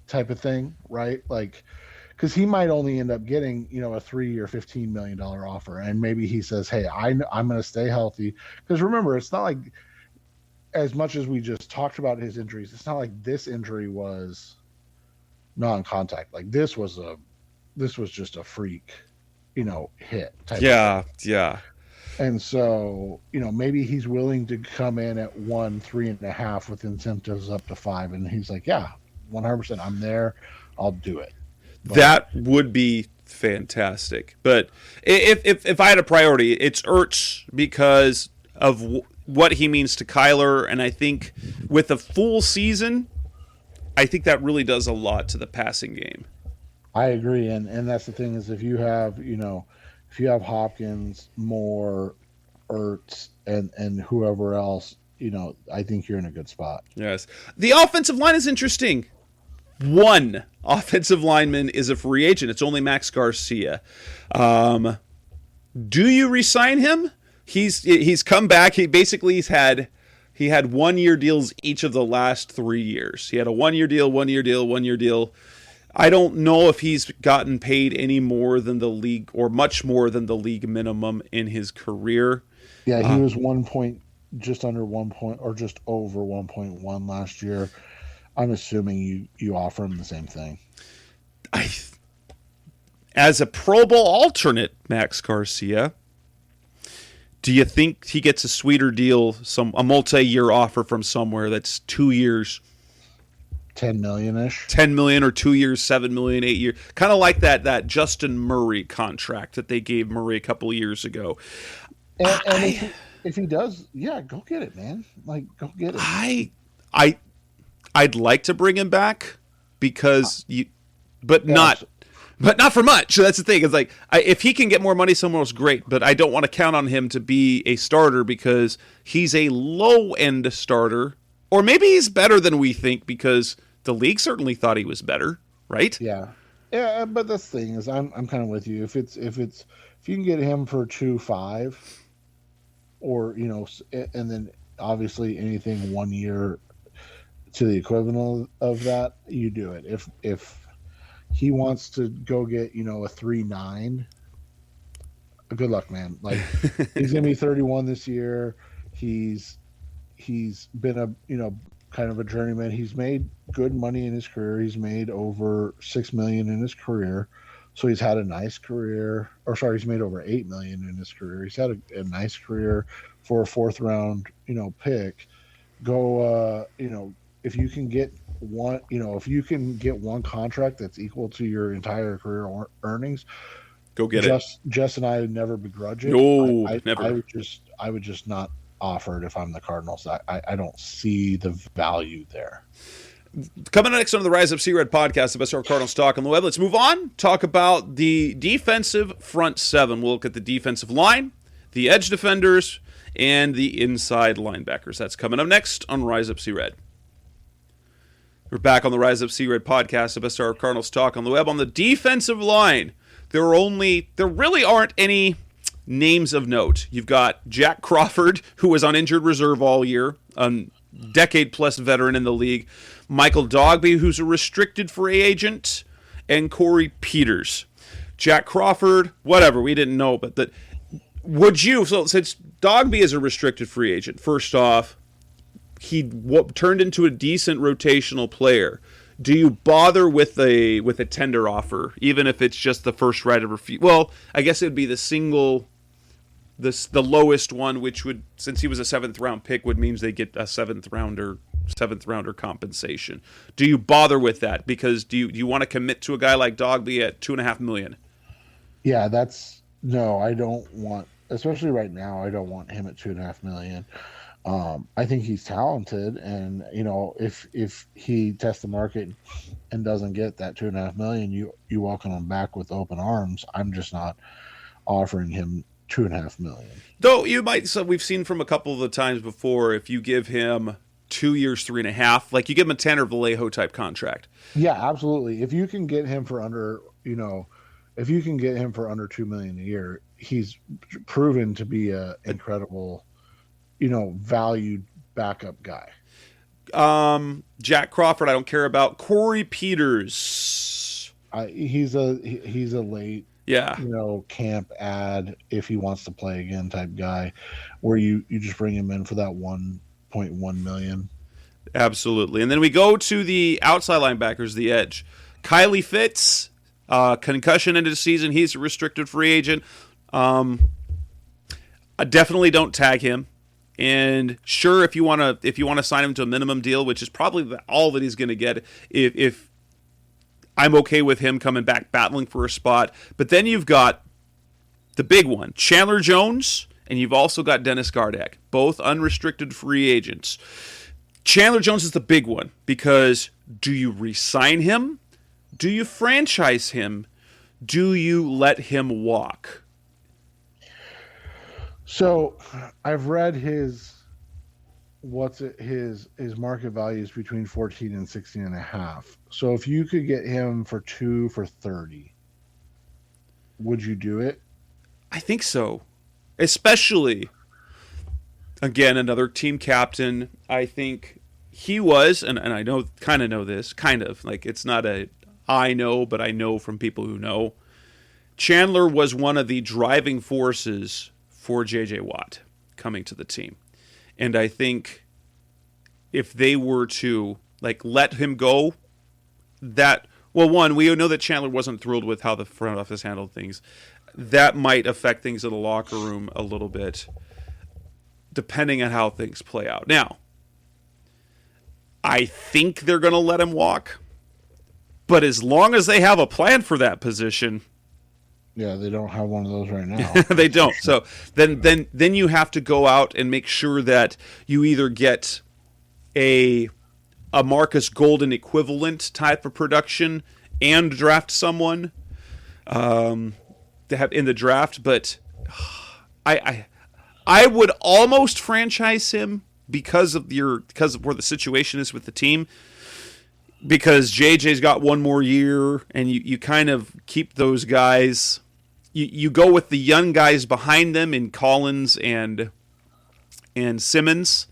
type of thing, right? Like, because he might only end up getting, a 3-year, $15 million offer. And maybe he says, hey, I'm going to stay healthy. Because remember, it's not like, as much as we just talked about his injuries, it's not like this injury was non-contact. Like this was just a freak, hit type of thing. Yeah. And so, maybe he's willing to come in at 3.5 with incentives up to 5. And he's like, yeah, 100%. I'm there. I'll do it. But that would be fantastic. But if I had a priority, it's Ertz because of what he means to Kyler, and I think with a full season, I think that really does a lot to the passing game. I agree, and that's the thing is if you have Hopkins, Moore, Ertz, and whoever else, I think you're in a good spot. Yes. The offensive line is interesting. One offensive lineman is a free agent. It's only Max Garcia. Do you re-sign him? He's come back. He's had 1 year deals each of the last 3 years. He had a 1 year deal, 1 year deal, 1 year deal. I don't know if he's gotten paid any more than the league or much more than the league minimum in his career. Yeah, he was just under 1 point or just over 1.1 last year. I'm assuming you offer him the same thing. As a Pro Bowl alternate, Max Garcia, do you think he gets a sweeter deal, a multi-year offer from somewhere that's 2 years, 10 million-ish, 10 million, or 2 years, 7 million, 8 years, kind of like that Justin Murray contract that they gave Murray a couple of years ago? And if he does, yeah, go get it, man. Like, go get it. I'd like to bring him back because not for much. So that's the thing. It's like if he can get more money somewhere else, great. But I don't want to count on him to be a starter because he's a low end starter, or maybe he's better than we think because the league certainly thought he was better, right? Yeah. But the thing is, I'm kind of with you. If you can get him for 2.5, or and then obviously anything 1 year to the equivalent of that, you do it. If he wants to go get a 3.9, good luck, man. Like he's gonna be 31 this year. He's been a kind of a journeyman. He's made good money in his career. He's made over $6 million in his career, so he's had a nice career. Or sorry, he's made over $8 million in his career. He's had a nice career for a 4th round pick. Go if you can get one contract that's equal to your entire career earnings, go get it. Jess and I would never begrudge it. No, never. I would just not offer it if I'm the Cardinals. I don't see the value there. Coming next on the Rise Up Sea Red podcast, the best of Cardinals talk on the web. Let's move on. Talk about the defensive front seven. We'll look at the defensive line, the edge defenders, and the inside linebackers. That's coming up next on Rise Up Sea Red. We're back on the Rise Up Sea Red podcast, the best of Cardinals talk on the web. On the defensive line, there really aren't any names of note. You've got Jack Crawford, who was on injured reserve all year, a decade-plus veteran in the league. Michael Dogbe, who's a restricted free agent, and Corey Peters. Jack Crawford, whatever, we didn't know, but so since Dogbe is a restricted free agent, first off, he turned into a decent rotational player. Do you bother with a tender offer, even if it's just the first right of refusal? Well, I guess it would be the lowest one, which would, since he was a 7th round pick, would means they get a 7th rounder compensation. Do you bother with that? Because do you want to commit to a guy like Dogbe at $2.5 million? Yeah, no, I don't want, especially right now, I don't want him at $2.5 million. I think he's talented, and if he tests the market and doesn't get that $2.5 million, you welcome him back with open arms. I'm just not offering him $2.5 million. Though you might, so we've seen from a couple of the times before, if you give him 2 years, 3.5, like you give him a Tanner Vallejo type contract. Yeah, absolutely. If you can get him for under, if you can get him for under $2 million a year, he's proven to be a incredible, valued backup guy. Jack Crawford, I don't care about. Corey Peters, he's a late, camp ad if he wants to play again type guy, where you just bring him in for that 1.1 million. Absolutely. And then we go to the outside linebackers, the edge. Kylie Fitz, concussion into the season. He's a restricted free agent. I definitely don't tag him. And sure, if you want to sign him to a minimum deal, which is probably all that he's going to get, if I'm okay with him coming back battling for a spot. But then you've got the big one, Chandler Jones, and you've also got Dennis Gardeck, both unrestricted free agents. Chandler Jones is the big one because do you re-sign him? Do you franchise him? Do you let him walk? So I've read his market value is between 14 and 16 and a half. So if you could get him for 2 for 30, would you do it? I think so. Especially, again, another team captain. I think he was, and I know this, like it's not a I know, but I know from people who know. Chandler was one of the driving forces for J.J. Watt coming to the team. And I think if they were to let him go, we know that Chandler wasn't thrilled with how the front office handled things. That might affect things in the locker room a little bit, depending on how things play out. Now, I think they're going to let him walk, but as long as they have a plan for that position... Yeah, they don't have one of those right now. They don't. So then you have to go out and make sure that you either get a Marcus Golden equivalent type of production and draft someone to have in the draft. But I would almost franchise him because of where the situation is with the team. Because JJ's got one more year, and you kind of keep those guys. You go with the young guys behind them in Collins and Simmons,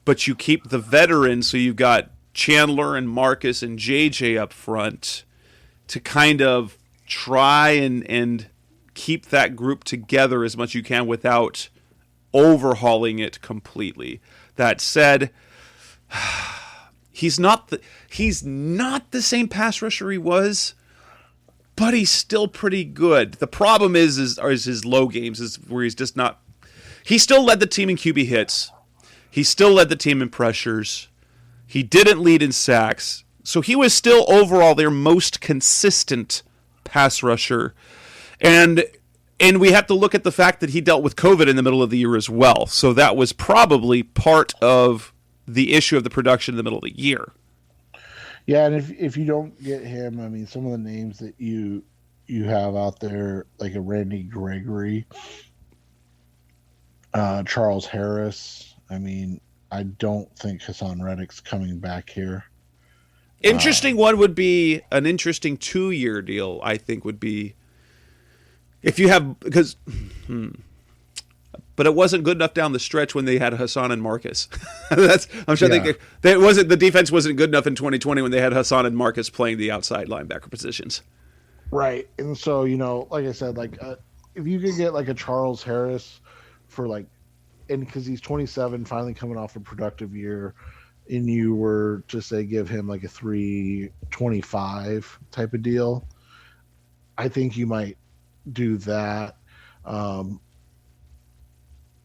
but you keep the veterans, so you've got Chandler and Marcus and JJ up front to kind of try and keep that group together as much as you can without overhauling it completely. That said, he's not the same pass rusher he was, but he's still pretty good. The problem is his low games, is where he's just not. He still led the team in QB hits. He still led the team in pressures. He didn't lead in sacks. So he was still overall their most consistent pass rusher. And we have to look at the fact that he dealt with COVID in the middle of the year as well. So that was probably part of the issue of the production in the middle of the year. Yeah, and if you don't get him, I mean, some of the names that you have out there, like a Randy Gregory, Charles Harris. I mean, I don't think Hassan Reddick's coming back here. Interesting one would be an interesting 2-year deal, I think, would be if you have, because but it wasn't good enough down the stretch when they had Hassan and Marcus. I'm sure the defense wasn't good enough in 2020 when they had Hassan and Marcus playing the outside linebacker positions. Right. And so, like I said, if you could get a Charles Harris for and because he's 27, finally coming off a productive year, and you were to say give him a 325 type of deal, I think you might do that.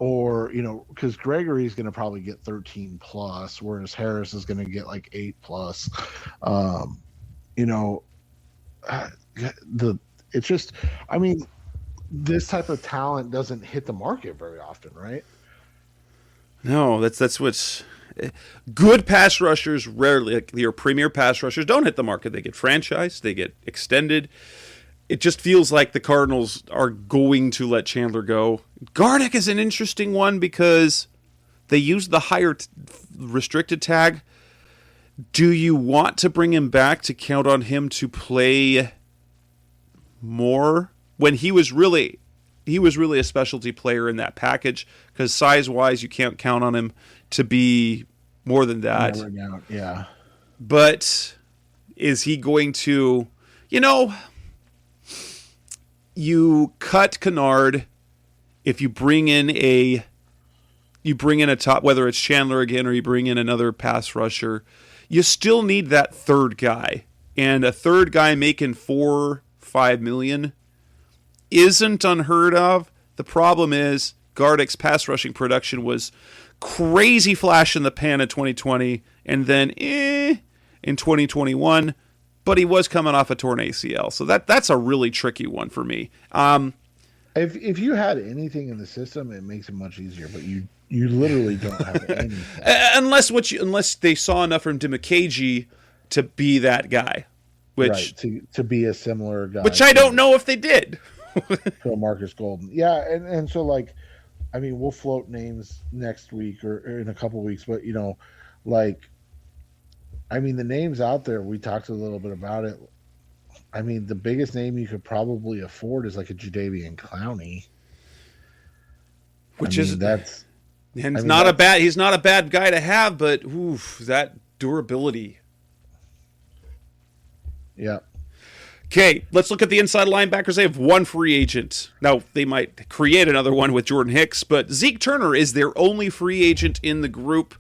Or, because Gregory's going to probably get 13 plus, whereas Harris is going to get 8 plus. It's just, I mean, this type of talent doesn't hit the market very often, right? No, that's what's good. Pass rushers rarely, your premier pass rushers, don't hit the market. They get franchised, they get extended. It just feels like the Cardinals are going to let Chandler go. Gardeck is an interesting one because they used the higher restricted tag. Do you want to bring him back to count on him to play more when he was really a specialty player in that package? Because size-wise, you can't count on him to be more than that. Yeah. But is he going to, you cut Kennard if you bring in a top, whether it's Chandler again or you bring in another pass rusher, you still need that third guy. And a third guy making $4-5 million isn't unheard of. The problem is Gardeck's pass rushing production was crazy flash in the pan in 2020, and then in 2021. But he was coming off a torn ACL, so that's a really tricky one for me. If you had anything in the system, it makes it much easier. But you literally don't have anything. unless they saw enough from Dimakaji to be that guy, which to be a similar guy, which I don't know if they did. To Marcus Golden, yeah, and so like, I mean, we'll float names next week or in a couple weeks, but like, I mean, the names out there, we talked a little bit about it. I mean, the biggest name you could probably afford is like a Jadeveon Clowney, he's not a bad guy to have, but that durability. Yeah. Okay, let's look at the inside linebackers. They have one free agent. Now, they might create another one with Jordan Hicks, but Zeke Turner is their only free agent in the group.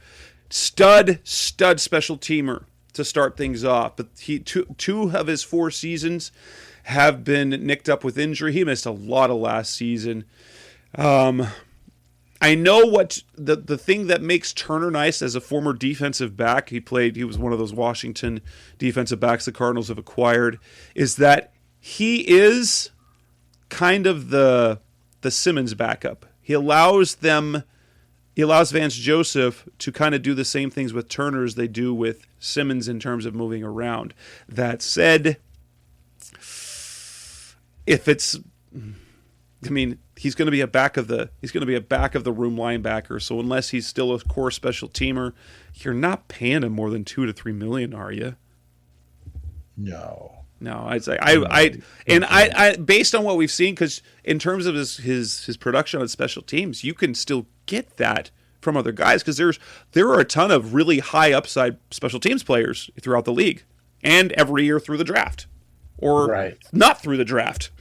Stud special teamer to start things off. But two of his 4 seasons have been nicked up with injury. He missed a lot of last season. I know what the thing that makes Turner nice as a former defensive back, he was one of those Washington defensive backs the Cardinals have acquired, is that he is kind of the Simmons backup. He allows Vance Joseph to kind of do the same things with Turner as they do with Simmons in terms of moving around. That said, he's going to be a back of the room linebacker. So unless he's still a core special teamer, you're not paying him more than $2 to $3 million, are you? No. I'd say I based on what we've seen, because in terms of his production on special teams, you can still get that from other guys, because there are a ton of really high upside special teams players throughout the league and every year through the draft, or not through the draft.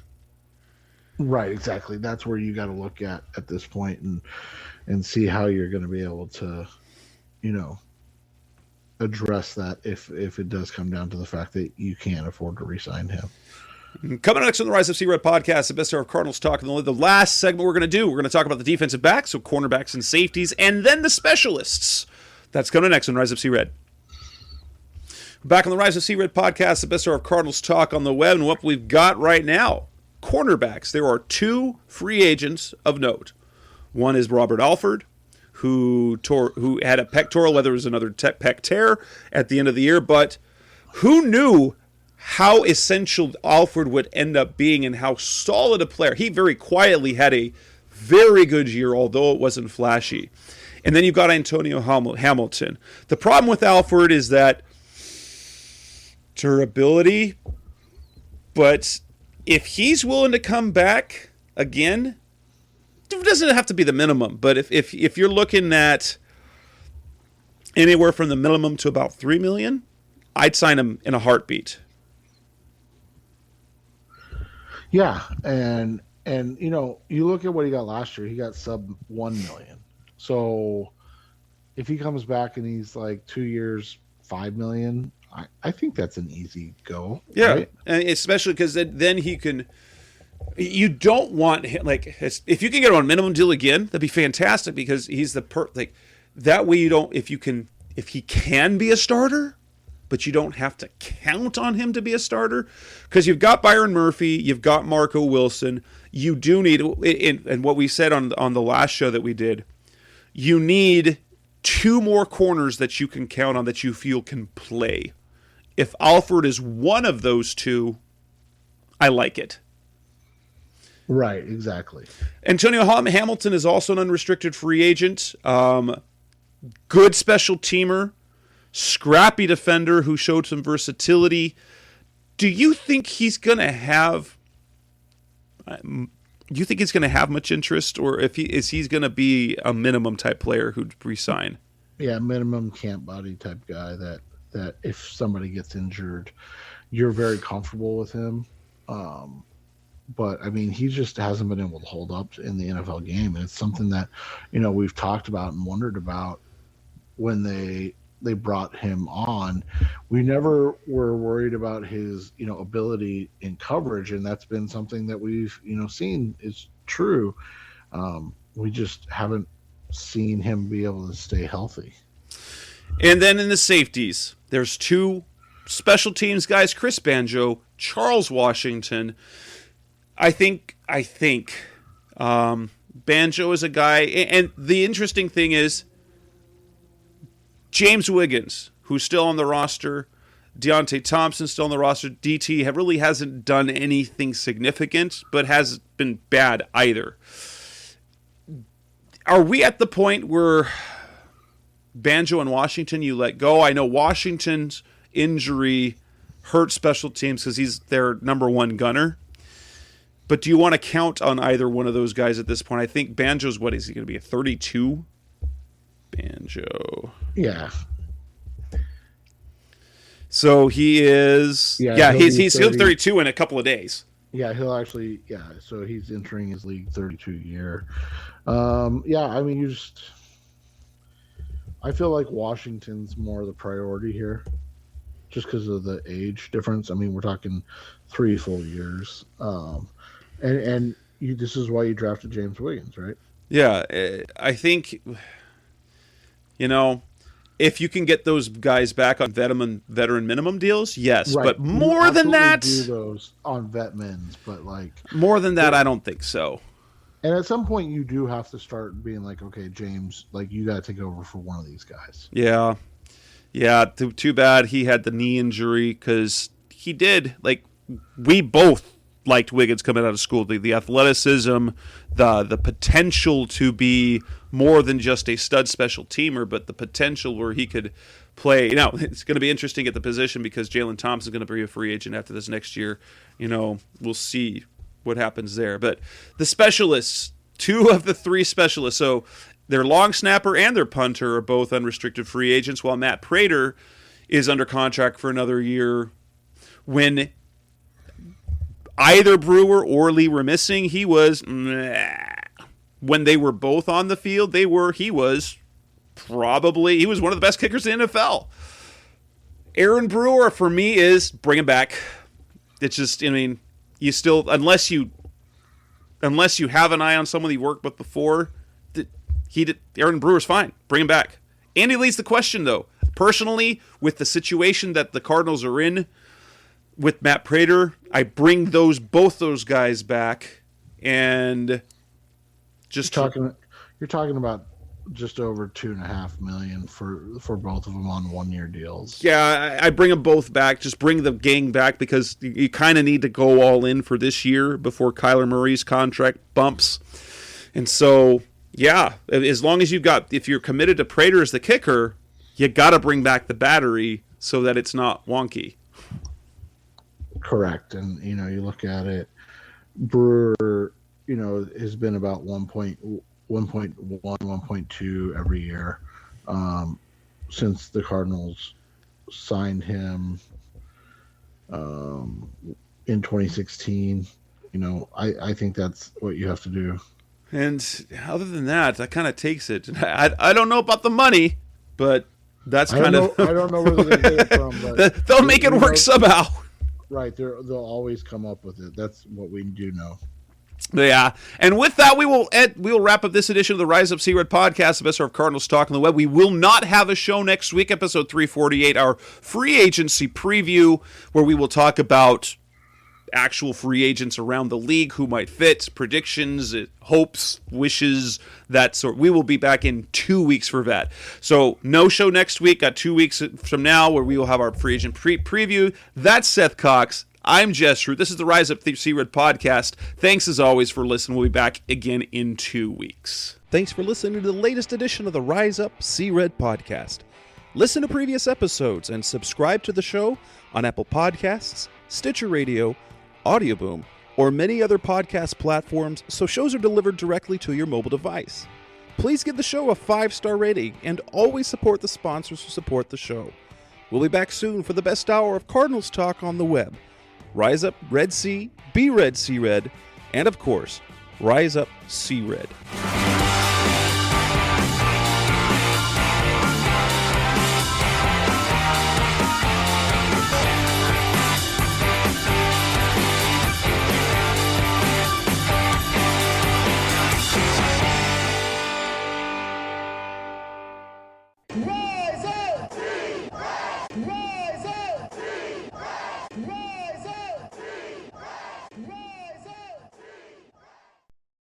Right, exactly. That's where you got to look at this point and see how you're going to be able to, address that if it does come down to the fact that you can't afford to re-sign him. Coming up next on the Rise of C-Red podcast, the best hour of Cardinals talk. And the last segment we're going to talk about the defensive backs, so cornerbacks and safeties, and then the specialists. That's coming next on Rise of C-Red. Back on the Rise of C-Red podcast, the best hour of Cardinals talk on the web, and what we've got right now. Cornerbacks. There are 2 free agents of note. One is Robert Alford, who had a pectoral, whether it was another pec tear at the end of the year, but who knew how essential Alford would end up being and how solid a player. He very quietly had a very good year, although it wasn't flashy. And then you've got Antonio Hamilton. The problem with Alford is that durability, but if he's willing to come back again, it doesn't have to be the minimum, but if you're looking at anywhere from the minimum to about $3 million, I'd sign him in a heartbeat. Yeah, and you look at what he got last year. He got sub $1 million. So if he comes back and he's like 2 years, $5 million, I think that's an easy go. Yeah, right? And especially because then he can. You don't want him, like, if you can get him on a minimum deal again, that'd be fantastic, because he's that way you don't, if he can be a starter, but you don't have to count on him to be a starter, because you've got Byron Murphy, you've got Marco Wilson. You do need, and what we said on the last show that we did, you need 2 more corners that you can count on that you feel can play. If Alford is one of those 2, I like it. Right, exactly. Antonio Hamilton is also an unrestricted free agent. Good special teamer, scrappy defender who showed some versatility. Do you think he's going to have? Do you think he's going to have much interest, or is he going to be a minimum type player who'd resign? Yeah, minimum camp body type guy that if somebody gets injured, you're very comfortable with him. But I mean, he just hasn't been able to hold up in the NFL game, and it's something that we've talked about and wondered about when they brought him on. We never were worried about his ability in coverage, and that's been something that we've seen is true. we just haven't seen him be able to stay healthy. And then in the safeties, there's two special teams guys, Chris Banjo, Charles Washington. I think Banjo is a guy, and the interesting thing is James Wiggins, who's still on the roster, Deontay Thompson still on the roster. DT really hasn't done anything significant, but hasn't been bad either. Are we at the point where Banjo and Washington you let go? I know Washington's injury hurt special teams because he's their number one gunner. But do you want to count on either one of those guys at this point? I think Banjo's, what is he going to be, a 32? Banjo. Yeah. So he is... Yeah, he's 32 in a couple of days. Yeah, he'll actually... Yeah, so he's entering his league 32 year. Yeah, I mean, I feel like Washington's more the priority here just because of the age difference. I mean, we're talking 3 full years. This is why you drafted James Wiggins, right? Yeah, I think, if you can get those guys back on veteran minimum deals, yes. Right. But more than that, do those on vet mins, but more than that, I don't think so. And at some point, you do have to start being like, okay, James, you got to take over for one of these guys. Yeah. Too bad he had the knee injury because he did. We both liked Wiggins coming out of school. The athleticism, the potential to be more than just a stud special teamer, but the potential where he could play. It's going to be interesting at the position because Jalen Thompson is going to be a free agent after this next year. We'll see what happens there. But the specialists, 2 of the 3 specialists, so their long snapper and their punter are both unrestricted free agents, while Matt Prater is under contract for another year. When either Brewer or Lee were missing, he was when they were both on the field, he was one of the best kickers in the NFL. Aaron Brewer for me is bring him back. It's just, you still, unless you have an eye on someone you worked with before, Aaron Brewer's fine. Bring him back. Andy leads the question though. Personally, with the situation that the Cardinals are in, with Matt Prater, I bring both those guys back, and just you're talking about just over $2.5 million for both of them on 1-year deals. Yeah, I bring them both back. Just bring the gang back because you kind of need to go all in for this year before Kyler Murray's contract bumps. And so, yeah, as long as if you're committed to Prater as the kicker, you got to bring back the battery so that it's not wonky. Correct. And, you look at it, Brewer, has been about 1.1, 1.2 every year since the Cardinals signed him in 2016. I think that's what you have to do. And other than that kind of takes it. I don't know about the money, but that's kind of... I don't know where they're going to get it from. But they'll make it work somehow. Right, they'll always come up with it. That's what we do know. Yeah, and with that, we will wrap up this edition of the Rise Up Sea Red podcast, the best of Cardinals talk on the web. We will not have a show next week, episode 348, our free agency preview, where we will talk about actual free agents around the league, who might fit, predictions, hopes, wishes, that sort. We will be back in 2 weeks for that. So no show next week. Got 2 weeks from now where we will have our free agent preview. That's Seth Cox. I'm Jess Root. This is the Rise Up Sea Red podcast. Thanks as always for listening. We'll be back again in 2 weeks. Thanks for listening to the latest edition of the Rise Up Sea Red podcast. Listen to previous episodes and subscribe to the show on Apple Podcasts, Stitcher Radio, Audioboom, or many other podcast platforms so shows are delivered directly to your mobile device. Please give the show a 5-star rating and always support the sponsors who support the show. We'll be back soon for the best hour of Cardinals talk on the web. Rise up Red Sea, be Red Sea Red, and of course, Rise Up Sea Red.